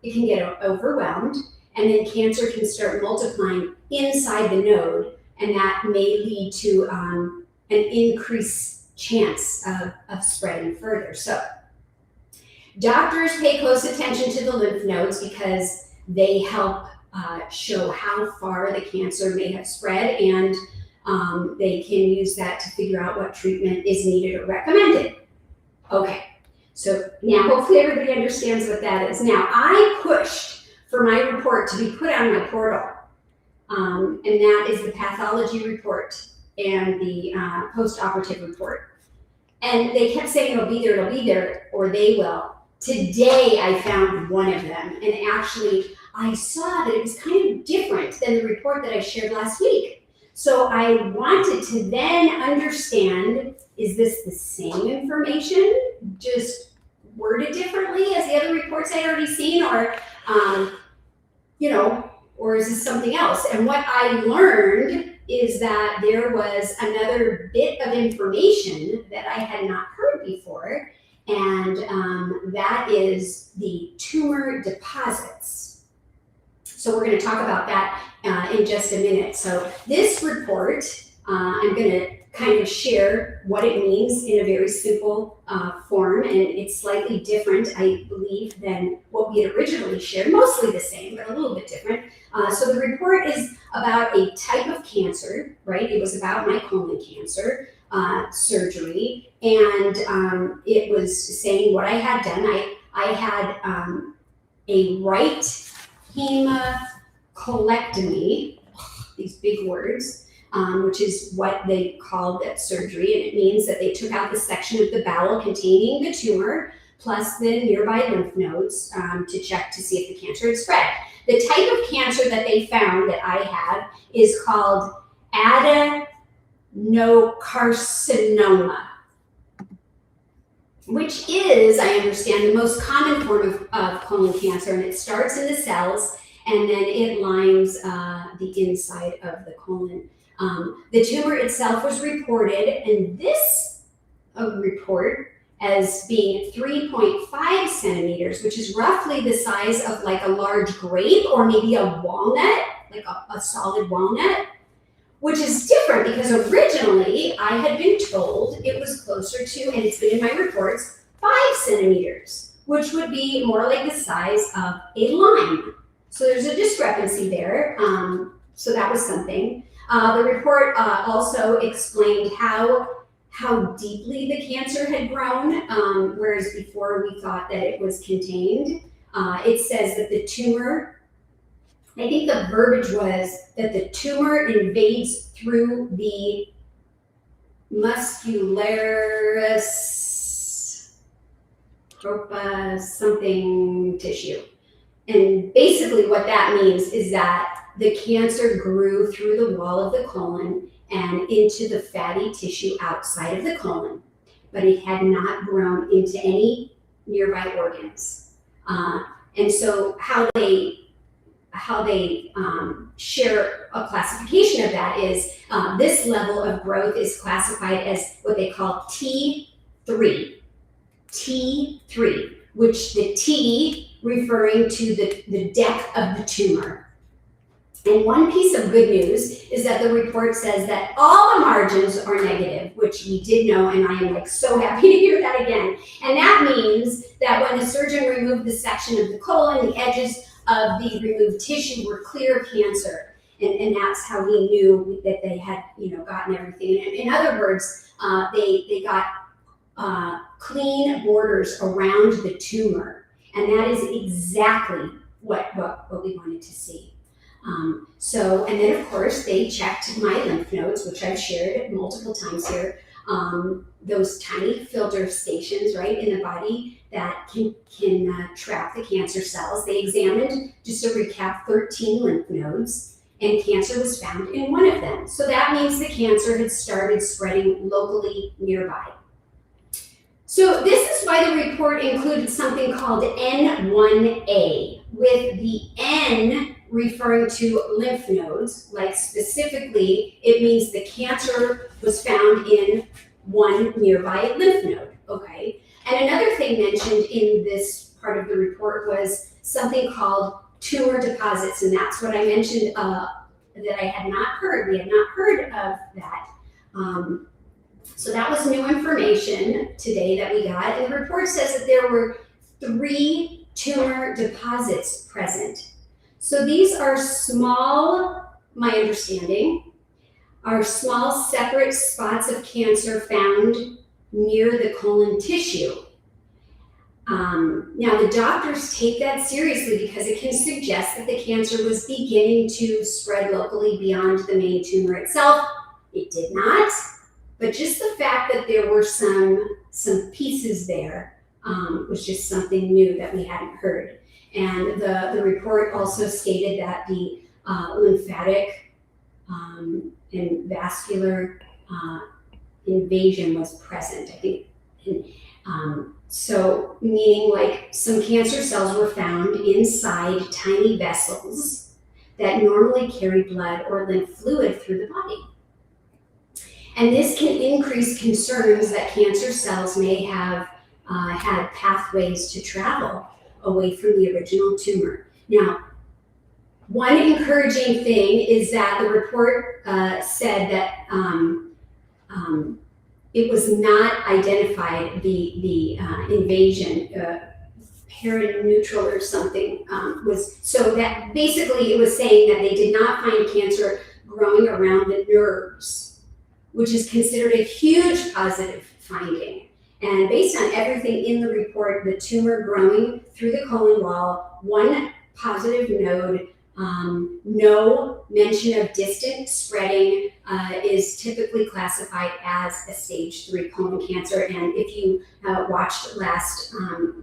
get overwhelmed, and then cancer can start multiplying inside the node, and that may lead to an increased chance of spreading further. So doctors pay close attention to the lymph nodes because they help show how far the cancer may have spread, and they can use that to figure out what treatment is needed or recommended. Okay, so now hopefully everybody understands what that is. Now, I pushed for my report to be put on my portal, and that is the pathology report and the post-operative report. And they kept saying it'll be there, or they will. Today, I found one of them, and actually, I saw that it was kind of different than the report that I shared last week. So I wanted to then understand, is this the same information, just worded differently as the other reports I'd already seen, or, or is this something else? And what I learned is that there was another bit of information that I had not heard before, and that is the tumor deposits. So we're going to talk about that in just a minute. So this report, I'm going to kind of share what it means in a very simple form, and it's slightly different, I believe, than what we had originally shared. Mostly the same, but a little bit different. So the report is about a type of cancer, right? It was about my colon cancer surgery, and it was saying what I had done. I had a right hemicolectomy, these big words, which is what they called that surgery, and it means that they took out the section of the bowel containing the tumor plus the nearby lymph nodes to check to see if the cancer had spread. The type of cancer that they found that I had is called adenocarcinoma, which is, I understand, the most common form of colon cancer, and it starts in the cells and then it lines the inside of the colon. The tumor itself was reported in this report as being 3.5 centimeters, which is roughly the size of like a large grape or maybe a walnut, like a solid walnut, which is different because originally I had been told it was closer to, and it's been in my reports, 5 centimeters, which would be more like the size of a lime. So there's a discrepancy there. So that was something. The report also explained how deeply the cancer had grown, whereas before we thought that it was contained. It says that the tumor, I think the verbiage was that the tumor invades through the muscularis propria something tissue. And basically what that means is that the cancer grew through the wall of the colon and into the fatty tissue outside of the colon, but it had not grown into any nearby organs. And so how they share a classification of that is this level of growth is classified as what they call T3, which the T referring to the deck of the tumor. And one piece of good news is that the report says that all the margins are negative, which we did know, and I am like so happy to hear that again. And that means that when the surgeon removed the section of the colon, the edges of the removed tissue were clear of cancer. And that's how we knew that they had, gotten everything. In other words, they got clean borders around the tumor. And that is exactly what we wanted to see. And then of course they checked my lymph nodes, which I've shared multiple times here. Those tiny filter stations, right, in the body that can trap the cancer cells. They examined, just to recap, 13 lymph nodes, and cancer was found in one of them. So that means the cancer had started spreading locally nearby. So this is why the report included something called N1A, with the N referring to lymph nodes, like specifically, it means the cancer was found in one nearby lymph node, okay? And another thing mentioned in this part of the report was something called tumor deposits, and that's what I mentioned that I had not heard. We had not heard of that. So that was new information today that we got, and the report says that there were 3 tumor deposits present. So these are small, my understanding, are small separate spots of cancer found near the colon tissue. Now the doctors take that seriously because it can suggest that the cancer was beginning to spread locally beyond the main tumor itself. It did not, but just the fact that there were some pieces there was just something new that we hadn't heard. And the report also stated that the lymphatic and vascular invasion was present, I think. So meaning like some cancer cells were found inside tiny vessels that normally carry blood or lymph fluid through the body. And this can increase concerns that cancer cells may have had pathways to travel away from the original tumor. Now, one encouraging thing is that the report said that it was not identified, the invasion, perineutral or something, was, so that basically it was saying that they did not find cancer growing around the nerves, which is considered a huge positive finding. And based on everything in the report, the tumor growing through the colon wall, one positive node, no mention of distant spreading, is typically classified as a stage 3 colon cancer. And if you watched last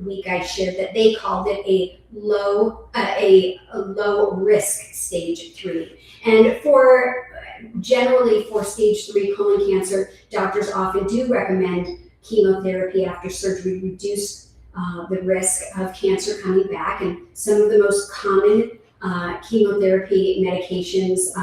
week, I shared that they called it a low risk stage 3. And generally for stage 3 colon cancer, doctors often do recommend chemotherapy after surgery to reduce the risk of cancer coming back. And some of the most common chemotherapy medications,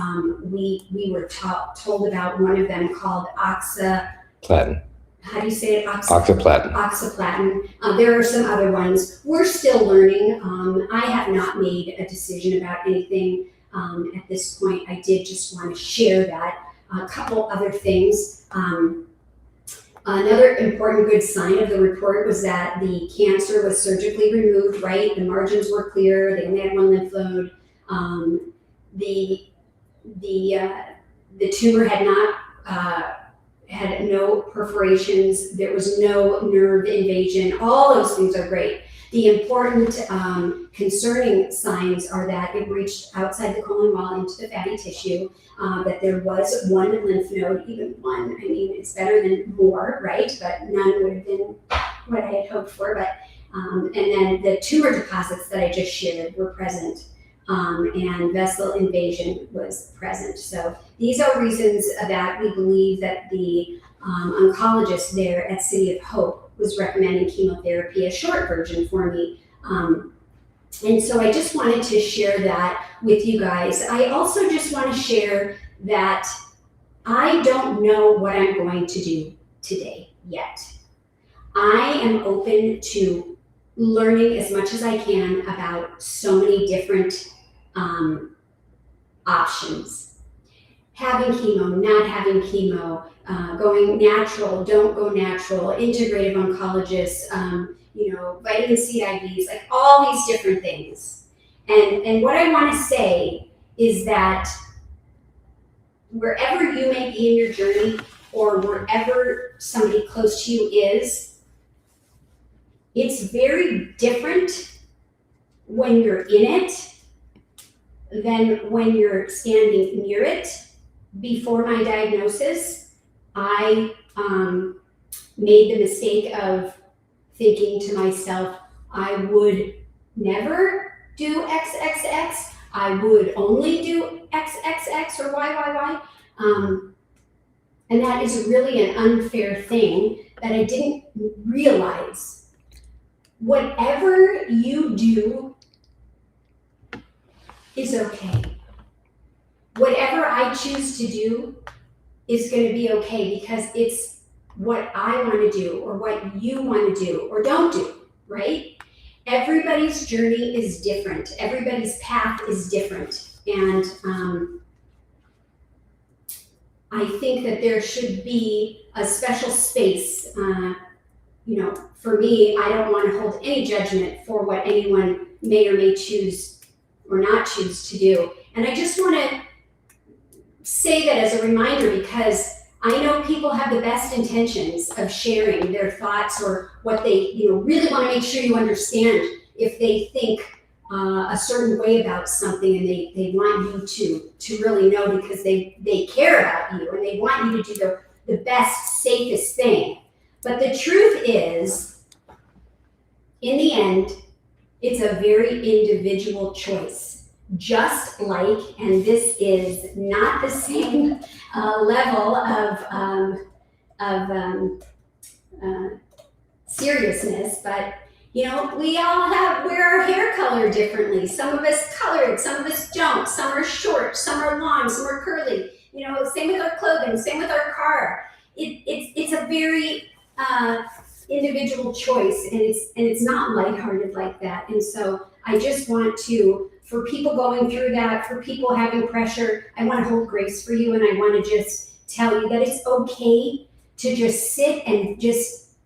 we were told about one of them called oxaliplatin. How do you say it? Oxaliplatin. Oxaliplatin. There are some other ones. We're still learning. I have not made a decision about anything at this point. I did just want to share that. A couple other things. Another important good sign of the report was that the cancer was surgically removed, right? The margins were clear. They only had one lymph node. The tumor had not had no perforations. There was no nerve invasion. All those things are great. The important concerning signs are that it reached outside the colon wall into the fatty tissue, that there was one lymph node, even one. I mean, it's better than more, right? But none would have been what I had hoped for. But and then the tumor deposits that I just shared were present, and vessel invasion was present. So these are reasons that we believe that the oncologist there at City of Hope was recommending chemotherapy, a short version for me. And so I just wanted to share that with you guys. I also just want to share that I don't know what I'm going to do today yet. I am open to learning as much as I can about so many different options. Having chemo, not having chemo, going natural, don't go natural, integrative oncologists, vitamin C IVs, like all these different things. And what I want to say is that wherever you may be in your journey, or wherever somebody close to you is, it's very different when you're in it than when you're standing near it. Before my diagnosis, I made the mistake of thinking to myself, I would never do XXX. I would only do XXX or YYY. And that is really an unfair thing that I didn't realize. Whatever you do is okay. Whatever I choose to do is going to be okay because it's what I want to do or what you want to do or don't do, right? Everybody's journey is different. Everybody's path is different. And I think that there should be a special space. For me, I don't want to hold any judgment for what anyone may or may choose or not choose to do. And I just want to say that as a reminder because I know people have the best intentions of sharing their thoughts or what they really want to make sure you understand if they think a certain way about something and they want you to really know because they care about you and they want you to do the best, safest thing. But the truth is, in the end, it's a very individual choice. Just like, and this is not the same level of seriousness, but we all wear our hair color differently. Some of us color it, some of us don't. Some are short, some are long, some are curly. Same with our clothing, same with our car. It's a very individual choice, and it's not lighthearted like that. And so I just want to, for people going through that, for people having pressure, I want to hold grace for you, and I want to just tell you that it's okay to just sit and just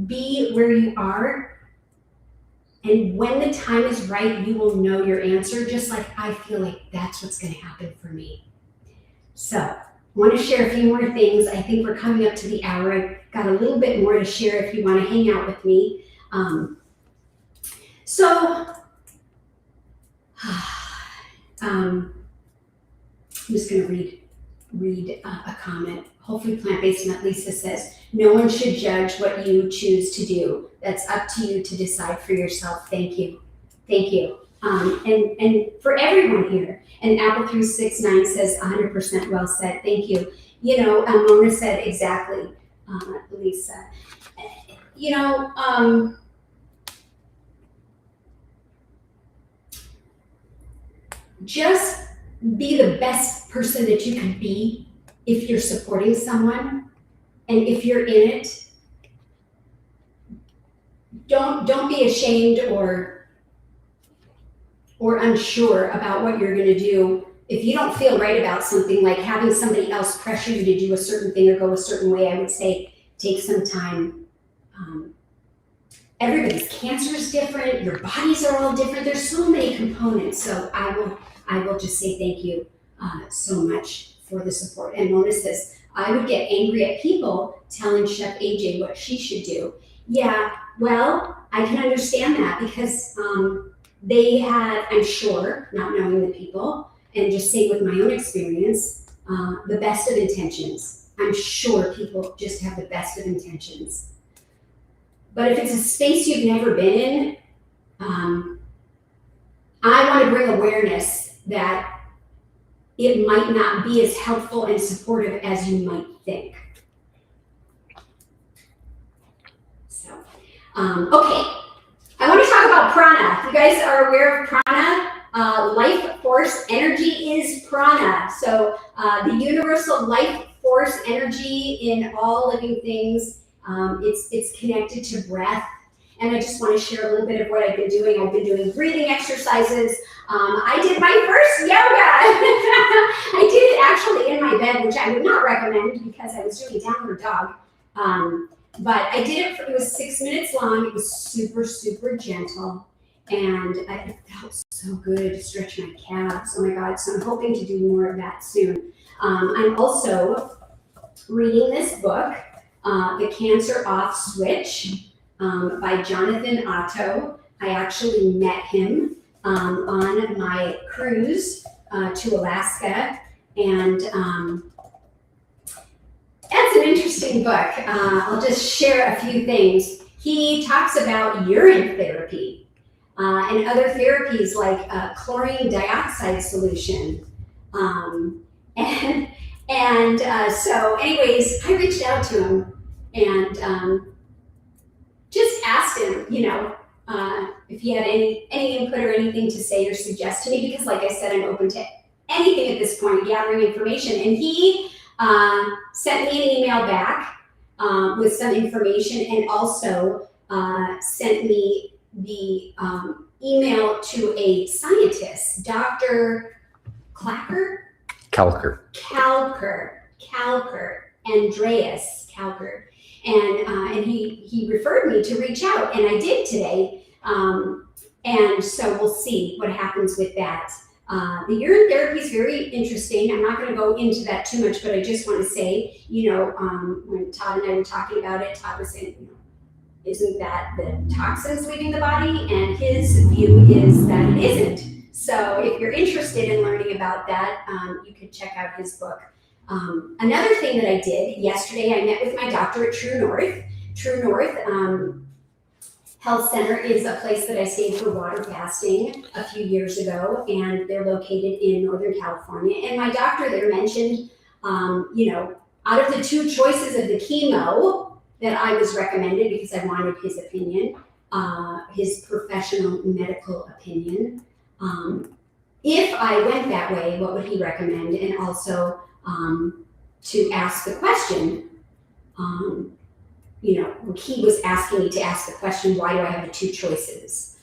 be where you are. And when the time is right, you will know your answer, just like I feel like that's what's going to happen for me. So I want to share a few more things. I think we're coming up to the hour. I've got a little bit more to share if you want to hang out with me. I'm just going to read a comment. Hopefully Plant-Based Nut Lisa says, no one should judge what you choose to do. That's up to you to decide for yourself. Thank you. Thank you. And for everyone here. And Apple369 says 100% well said. Thank you. Mona said exactly, Lisa. Just be the best person that you can be if you're supporting someone, and if you're in it, don't be ashamed or unsure about what you're going to do. If you don't feel right about something, like having somebody else pressure you to do a certain thing or go a certain way, I would say take some time. Everybody's cancer is different. Your bodies are all different. There's so many components. So I will just say thank you so much for the support. And Mona says, I would get angry at people telling Chef AJ what she should do. Yeah, well, I can understand that because they had, I'm sure, not knowing the people, and just saying with my own experience, the best of intentions. I'm sure people just have the best of intentions. But if it's a space you've never been in, I want to bring awareness that it might not be as helpful and supportive as you might think. So, okay. I want to talk about prana. You guys are aware of prana? Life force energy is prana. So the universal life force energy in all living things, it's connected to breath. And I just want to share a little bit of what I've been doing. I've been doing breathing exercises. I did my first yoga. I did it actually in my bed, which I would not recommend because I was doing downward dog. But I did it, it was 6 minutes long. It was super, super gentle. and it felt so good to stretch my calves. Oh my God, so I'm hoping to do more of that soon. I'm also reading this book, The Cancer Off Switch, by Jonathan Otto. I actually met him on my cruise to Alaska, and that's an interesting book. I'll just share a few things. He talks about urine therapy and other therapies like chlorine dioxide solution. So anyways, I reached out to him and just asked him, if he had any input or anything to say or suggest to me, because like I said, I'm open to anything at this point, gathering information. And he sent me an email back with some information, and also sent me the email to a scientist, Dr. Andreas Kalker. And he referred me to reach out, and I did today. And so we'll see what happens with that. The urine therapy is very interesting. I'm not going to go into that too much, but I just want to say, when Todd and I were talking about it, Todd was saying, isn't that the toxins leaving the body? And his view is that it isn't. So if you're interested in learning about that, you could check out his book. Another thing that I did yesterday, I met with my doctor at True North. True North Health Center is a place that I stayed for water fasting a few years ago, and they're located in Northern California. And my doctor there mentioned, out of the two choices of the chemo that I was recommended, because I wanted his opinion, his professional medical opinion, if I went that way, what would he recommend? And also to ask the question, he was asking me to ask the question, why do I have the two choices?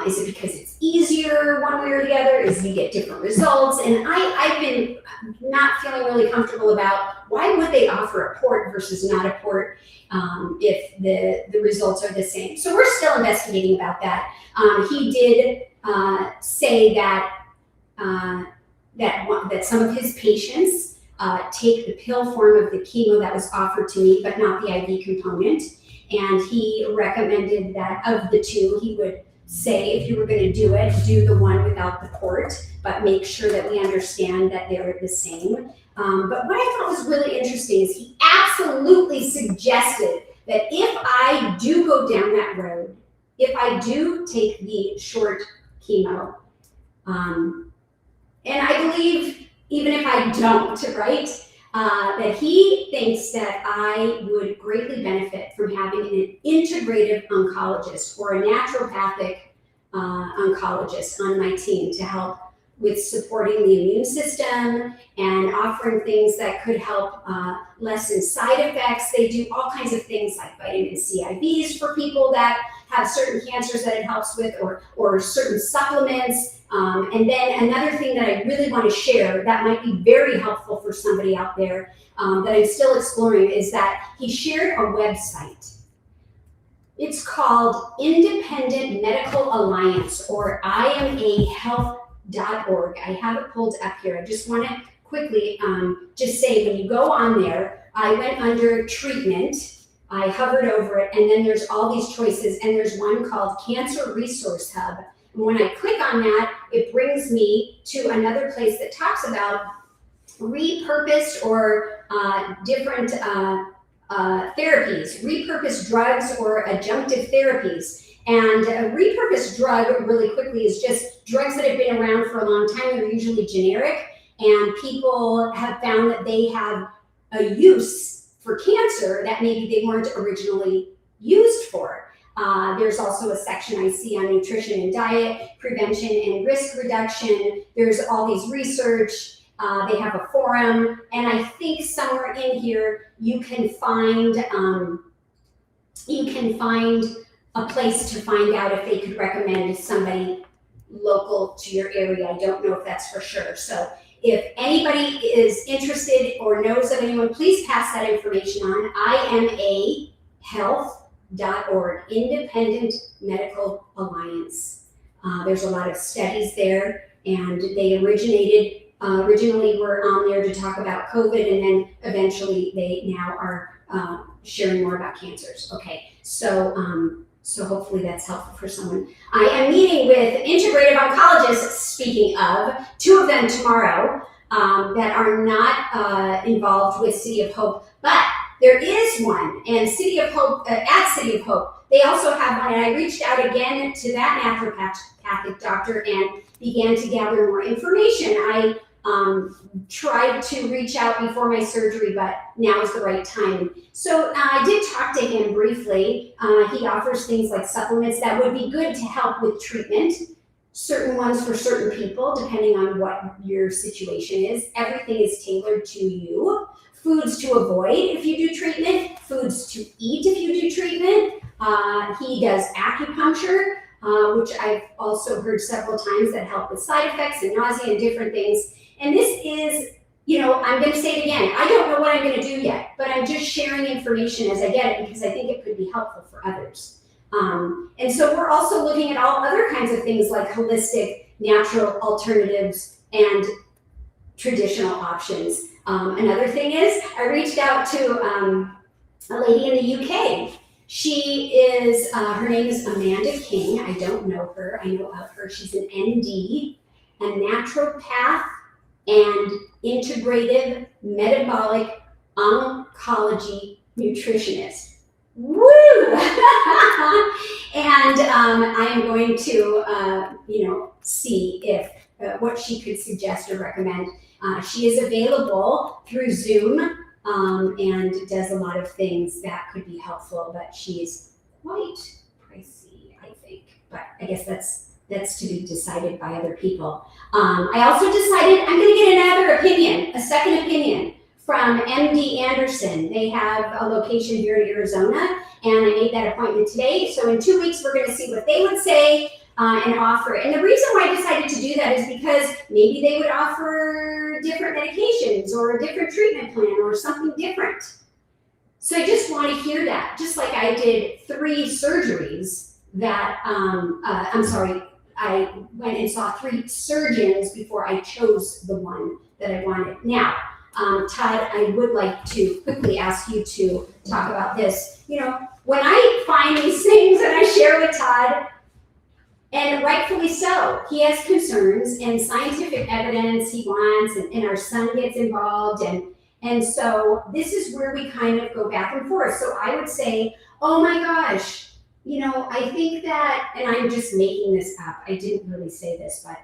Is it because it's easier one way or the other? Is you get different results? And I've been not feeling really comfortable about why would they offer a port versus not a port if the results are the same. So we're still investigating about that. He did say that some of his patients take the pill form of the chemo that was offered to me, but not the IV component. And he recommended that of the two, he would say, if you were going to do it, do the one without the port, but make sure that we understand that they're the same. But what I thought was really interesting is he absolutely suggested that if I do go down that road, if I do take the short chemo, and I believe even if I don't, right, that he thinks that I would greatly benefit from having an integrative oncologist or a naturopathic oncologist on my team to help with supporting the immune system and offering things that could help lessen side effects. They do all kinds of things like vitamin C IVs for people that have certain cancers that it helps with, or certain supplements. And then another thing that I really want to share that might be very helpful for somebody out there that I'm still exploring is that he shared a website. It's called Independent Medical Alliance, or IMAHealth.org. I have it pulled up here. I just want to quickly just say, when you go on there, I went under treatment. I hovered over it, and then there's all these choices, and there's one called Cancer Resource Hub. And when I click on that, it brings me to another place that talks about repurposed or different therapies, repurposed drugs or adjunctive therapies. And a repurposed drug, really quickly, is just drugs that have been around for a long time. They're usually generic, and people have found that they have a use for cancer that maybe they weren't originally used for. There's also a section I see on nutrition and diet, prevention and risk reduction. There's all these research. They have a forum, and I think somewhere in here you can find a place to find out if they could recommend somebody local to your area. I don't know if that's for sure. So if anybody is interested or knows of anyone, please pass that information on. IMAHealth.org, Independent Medical Alliance. There's a lot of studies there, and they originally were on there to talk about COVID, and then eventually they now are sharing more about cancers. Okay, so hopefully that's helpful for someone. I am meeting with integrative oncologists, speaking of, 2 of them tomorrow, that are not involved with City of Hope, but there is one, and City of Hope, at City of Hope, they also have one, and I reached out again to that naturopathic doctor and began to gather more information. I tried to reach out before my surgery, but now is the right time. So I did talk to him briefly. He offers things like supplements that would be good to help with treatment, certain ones for certain people, depending on what your situation is. Everything is tailored to you. Foods to avoid if you do treatment, foods to eat if you do treatment. He does acupuncture, which I've also heard several times that help with side effects and nausea and different things. And this is, I'm going to say it again. I don't know what I'm going to do yet, but I'm just sharing information as I get it because I think it could be helpful for others. And so we're also looking at all other kinds of things like holistic, natural alternatives and traditional options. Another thing is I reached out to a lady in the UK. She is, her name is Amanda King. I don't know her. I know of her. She's an ND, a naturopath, and integrative metabolic oncology nutritionist. Woo! And I am going to, see if what she could suggest or recommend. She is available through Zoom and does a lot of things that could be helpful, but she's quite pricey, I think. But I guess that's to be decided by other people. I also decided I'm going to get another opinion, a second opinion from MD Anderson. They have a location here in Arizona, and I made that appointment today. So in 2 weeks, we're going to see what they would say and offer. And the reason why I decided to do that is because maybe they would offer different medications or a different treatment plan or something different. So I just want to hear that, just like I did 3 surgeries that, I went and saw 3 surgeons before I chose the one that I wanted. Now, Todd, I would like to quickly ask you to talk about this. When I find these things and I share with Todd, and rightfully so, he has concerns and scientific evidence he wants, and our son gets involved, and so this is where we kind of go back and forth. So I would say, oh my gosh, I think that, and I'm just making this up. I didn't really say this, but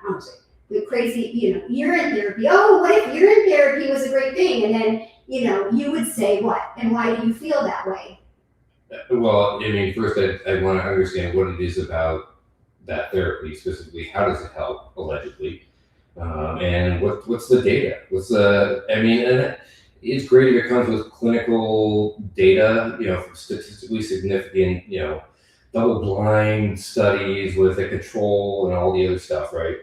honestly, the crazy, urine therapy. Oh, what if urine therapy was a great thing? And then, you would say what? And why do you feel that way? Well, first I want to understand what it is about that therapy specifically. How does it help, allegedly? And what's the data? And it's great if it comes with clinical data, statistically significant, double-blind studies with a control and all the other stuff, right?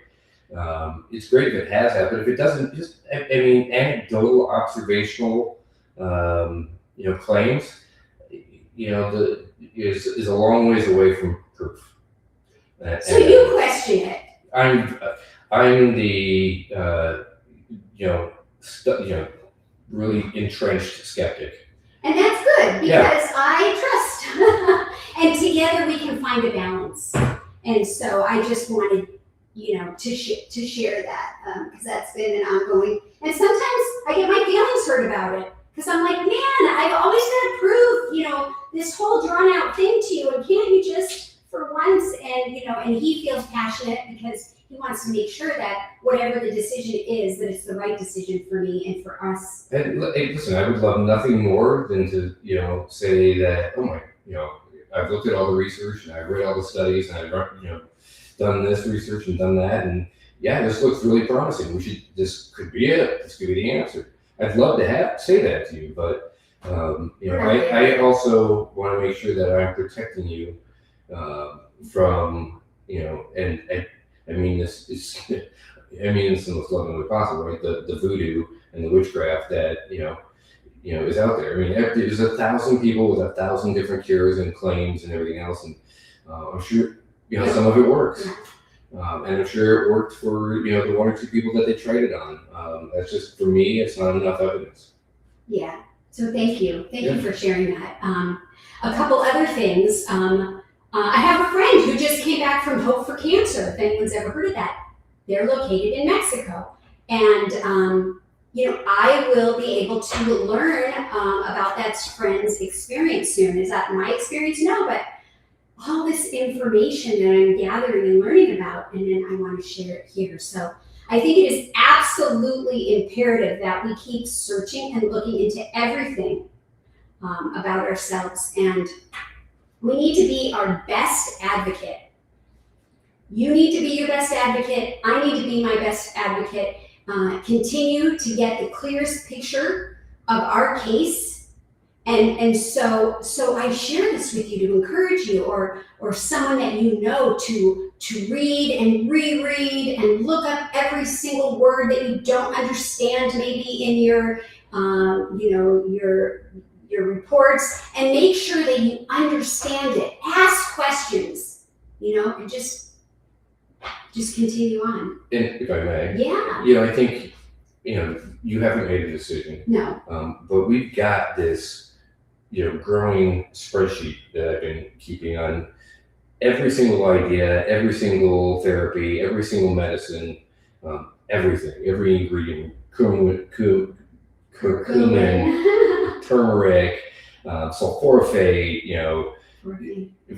It's great if it has that, but if it doesn't, just, anecdotal, observational, claims, is a long ways away from proof. So you question it. I'm the really entrenched skeptic. And that's good because I trust. And together we can find a balance. And so I just wanted, to share that because that's been an ongoing. And sometimes I get my feelings hurt about it because I'm like, man, I've always got to prove, this whole drawn out thing to you, and can't you just for once? And he feels passionate because he wants to make sure that whatever the decision is, that it's the right decision for me and for us. And listen, I would love nothing more than to, say that, I've looked at all the research and I've read all the studies and I've, done this research and done that. And yeah, this looks really promising. This could be it. This could be the answer. I'd love to say that to you, but, I also want to make sure that I'm protecting you from, and I mean this in the most loving way possible, right? The voodoo and the witchcraft that is out there. There's 1,000 people with 1,000 different cures and claims and everything else, and I'm sure some of it works. And I'm sure it worked for, the one or two people that they tried it on. That's just, for me, it's not enough evidence. Yeah. So thank you. Thank you for sharing that. A couple other things. I have a friend who just came back from Hope for Cancer, if anyone's ever heard of that. They're located in Mexico. And, I will be able to learn about that friend's experience soon. Is that my experience? No, but all this information that I'm gathering and learning about, and then I want to share it here. So I think it is absolutely imperative that we keep searching and looking into everything about ourselves. And we need to be our best advocate. You need to be your best advocate. I need to be my best advocate. Continue to get the clearest picture of our case. And so I share this with you to encourage you or someone that you know to read and reread and look up every single word that you don't understand maybe in your reports, and make sure that you understand it. Ask questions, and just continue on. And if I may. Yeah. I think, you haven't made a decision. No. But we've got this, growing spreadsheet that I've been keeping on every single idea, every single therapy, every single medicine, everything, every ingredient, curcumin, turmeric, sulforaphane,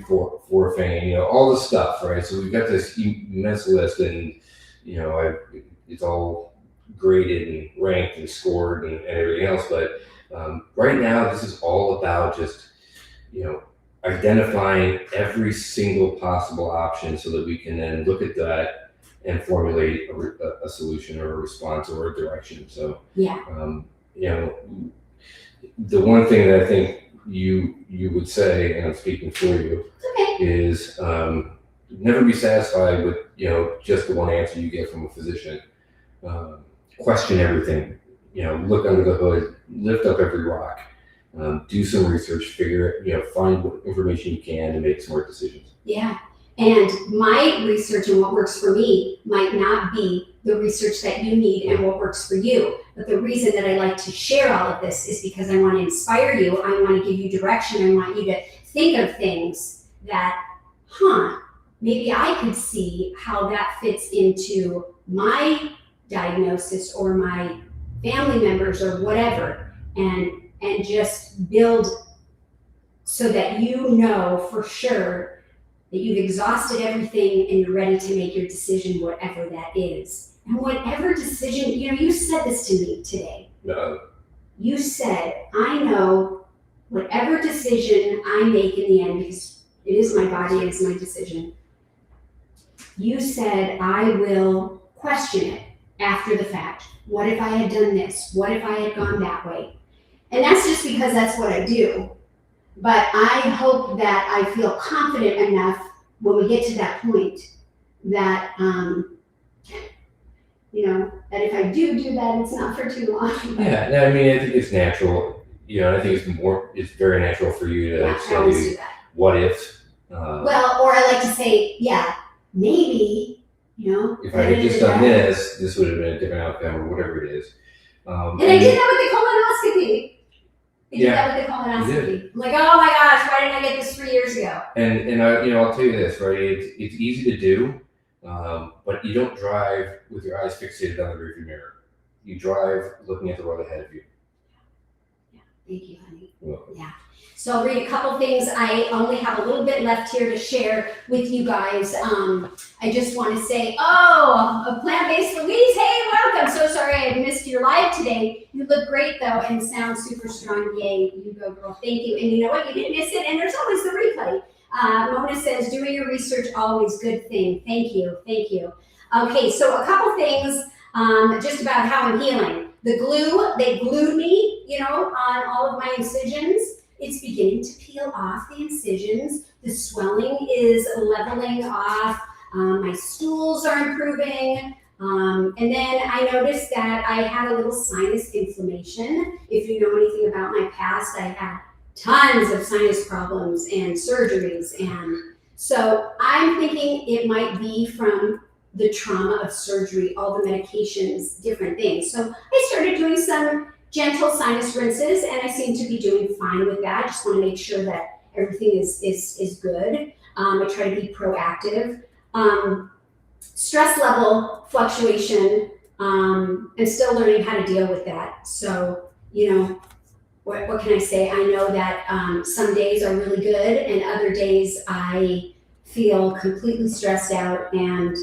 forphane, all this stuff, right? So we've got this immense list, and it's all graded and ranked and scored and everything else. But right now, this is all about just identifying every single possible option so that we can then look at that and formulate a solution or a response or a direction. So the one thing that I think you would say, and I'm speaking for you, is never be satisfied with just the one answer you get from a physician. Question everything. Look under the hood, lift up every rock, do some research, find what information you can to make smart decisions. Yeah. And my research and what works for me might not be the research that you need and what works for you. But the reason that I like to share all of this is because I want to inspire you. I want to give you direction. I want you to think of things that, maybe I could see how that fits into my diagnosis or my family members or whatever, and just build so that for sure that you've exhausted everything and you're ready to make your decision, whatever that is. And whatever decision, you said this to me today. You said, I know whatever decision I make in the end, because it is my body, it is my decision. You said, I will question it after the fact. What if I had done this? What if I had gone that way? And that's just because that's what I do. But I hope that I feel confident enough when we get to that point that, that if I do that, it's not for too long. Yeah, no, I think it's natural. I think it's very natural for you to say, what if? Or I like to say, maybe, if I had just done this, this would have been a different outcome or whatever it is. And I did that with the colonoscopy. I'm like, oh my gosh, why didn't I get this 3 years ago? And I'll tell you this, right? It's easy to do, but you don't drive with your eyes fixated on the rearview mirror. You drive looking at the road ahead of you. Yeah, thank you, honey. You're welcome. Yeah. So I'll read a couple things. I only have a little bit left here to share with you guys. I just want to say, a plant-based Louise, hey, welcome. So sorry I missed your live today. You look great though and sound super strong. Yay, you go girl. Thank you. And you know what? You didn't miss it. And there's always the replay. Mona says, doing your research, always good thing. Thank you. Thank you. Okay, so a couple things just about how I'm healing. The glue, they glued me, on all of my incisions. It's beginning to peel off the incisions. The swelling is leveling off. My stools are improving. And then I noticed that I had a little sinus inflammation. If you know anything about my past, I had tons of sinus problems and surgeries. And So I'm thinking it might be from the trauma of surgery, all the medications, different things. So I started doing some gentle sinus rinses, and I seem to be doing fine with that. Just want to make sure that everything is good. I try to be proactive. Stress level fluctuation, I'm still learning how to deal with that. So, what can I say? I know that some days are really good, and other days I feel completely stressed out and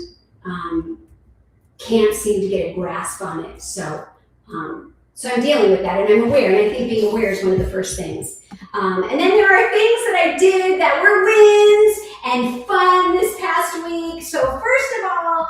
can't seem to get a grasp on it. So I'm dealing with that, and I'm aware, and I think being aware is one of the first things. And then there are things that I did that were wins and fun this past week. So first of all,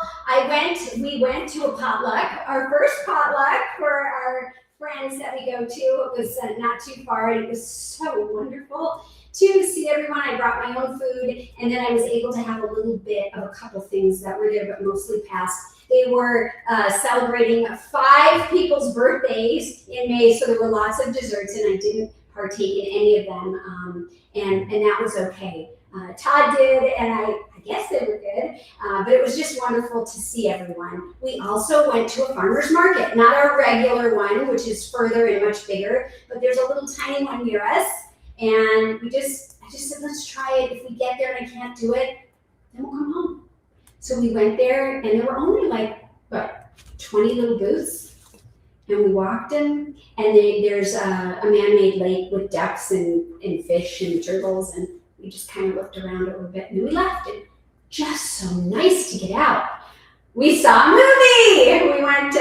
we went to a potluck, our first potluck for our friends that we go to. It was not too far, and it was so wonderful to see everyone. I brought my own food, and then I was able to have a little bit of a couple things that were there, but mostly passed. They were celebrating 5 people's birthdays in May, so there were lots of desserts, and I didn't partake in any of them, and that was okay. Todd did, and I guess they were good, but it was just wonderful to see everyone. We also went to a farmer's market, not our regular one, which is further and much bigger, but there's a little tiny one near us, and I just said, let's try it. If we get there and I can't do it, then we'll come home. So we went there, and there were only 20 little booths, and we walked in, and there's a man-made lake with ducks and fish and turtles, and we just kind of looked around a little bit, and then we left. It just so nice to get out. We saw a movie. We went,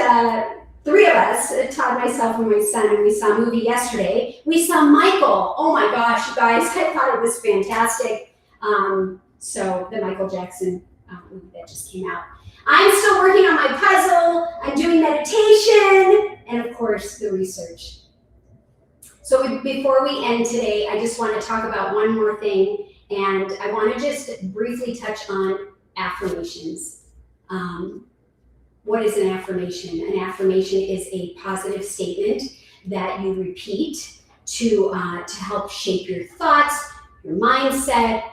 3 of us, Todd, myself, and my son, and we saw a movie yesterday. We saw Michael. Oh my gosh, you guys, I thought it was fantastic. So the Michael Jackson movie that just came out. I'm still working on my puzzle. I'm doing meditation, and of course, the research. So before we end today, I just want to talk about one more thing, and I want to just briefly touch on affirmations. What is an affirmation? An affirmation is a positive statement that you repeat to help shape your thoughts, your mindset,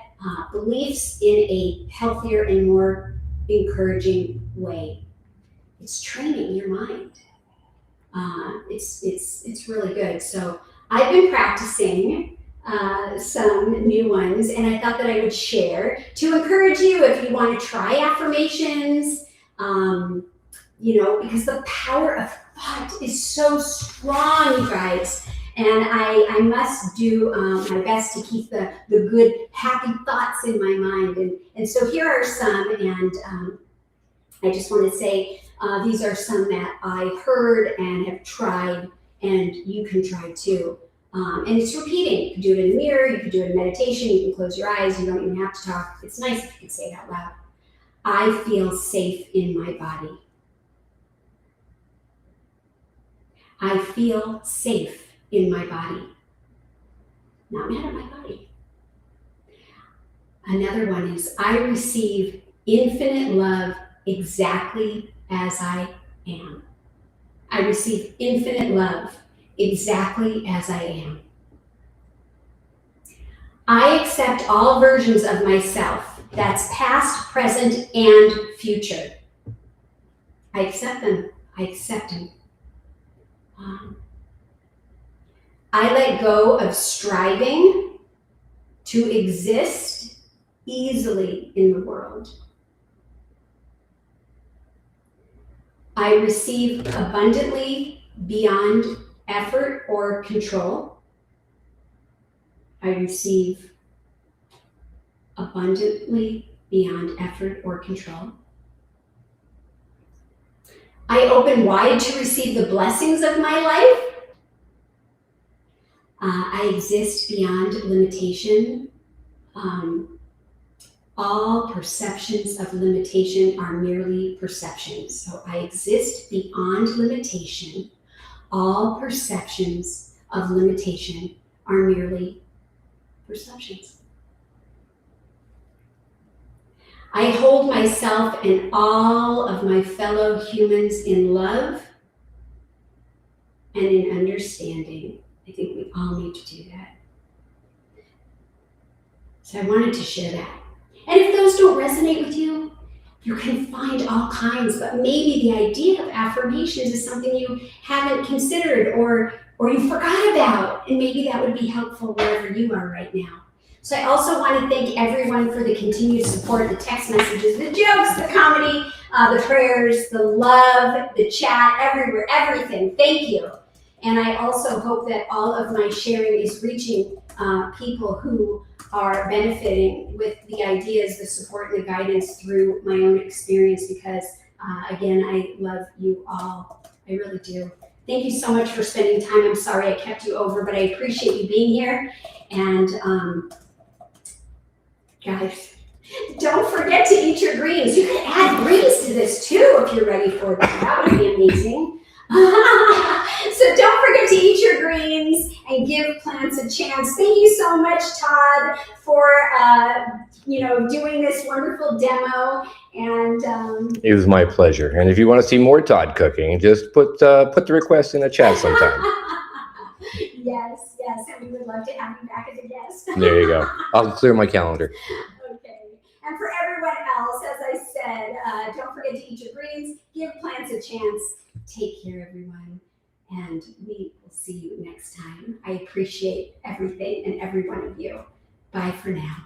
beliefs in a healthier and more encouraging way. It's training your mind. It's really good. So I've been practicing some new ones, and I thought that I would share to encourage you if you want to try affirmations. Because the power of thought is so strong, you guys. And I must do my best to keep the good, happy thoughts in my mind. And so here are some, and I just want to say these are some that I heard and have tried, and you can try too. And it's repeating. You can do it in the mirror, you can do it in meditation, you can close your eyes, you don't even have to talk. It's nice if you can say it out loud. I feel safe in my body. I feel safe in my body. Not mad at my body. Another one is, I receive infinite love exactly as I am. I receive infinite love exactly as I am. I accept all versions of myself. That's past, present, and future. I accept them. I accept them. I let go of striving to exist easily in the world. I receive abundantly beyond effort or control. I receive abundantly beyond effort or control. I open wide to receive the blessings of my life. I exist beyond limitation. All perceptions of limitation are merely perceptions. So I exist beyond limitation. All perceptions of limitation are merely perceptions. I hold myself and all of my fellow humans in love and in understanding. I think we all need to do that. So I wanted to share that. And if those don't resonate with you, you can find all kinds, but maybe the idea of affirmations is something you haven't considered or you forgot about, and maybe that would be helpful wherever you are right now. So I also want to thank everyone for the continued support, the text messages, the jokes, the comedy, the prayers, the love, the chat, everywhere, everything. Thank you. And I also hope that all of my sharing is reaching people who are benefiting with the ideas, the support, and the guidance through my own experience, because again, I love you all. I really do. Thank you so much for spending time. I'm sorry I kept you over, but I appreciate you being here. And guys, don't forget to eat your greens. You can add greens to this too if you're ready for it. That would be amazing. So don't forget to eat your greens and give plants a chance. Thank you so much, Todd, for doing this wonderful demo. And It was my pleasure. And if you want to see more Todd cooking, just put the request in the chat sometime. Yes, and we would love to have you back as a guest. There you go. I'll clear my calendar. Okay. And for everyone else, as I said, don't forget to eat your greens, give plants a chance. Take care, everyone, and we will see you next time. I appreciate everything and every one of you. Bye for now.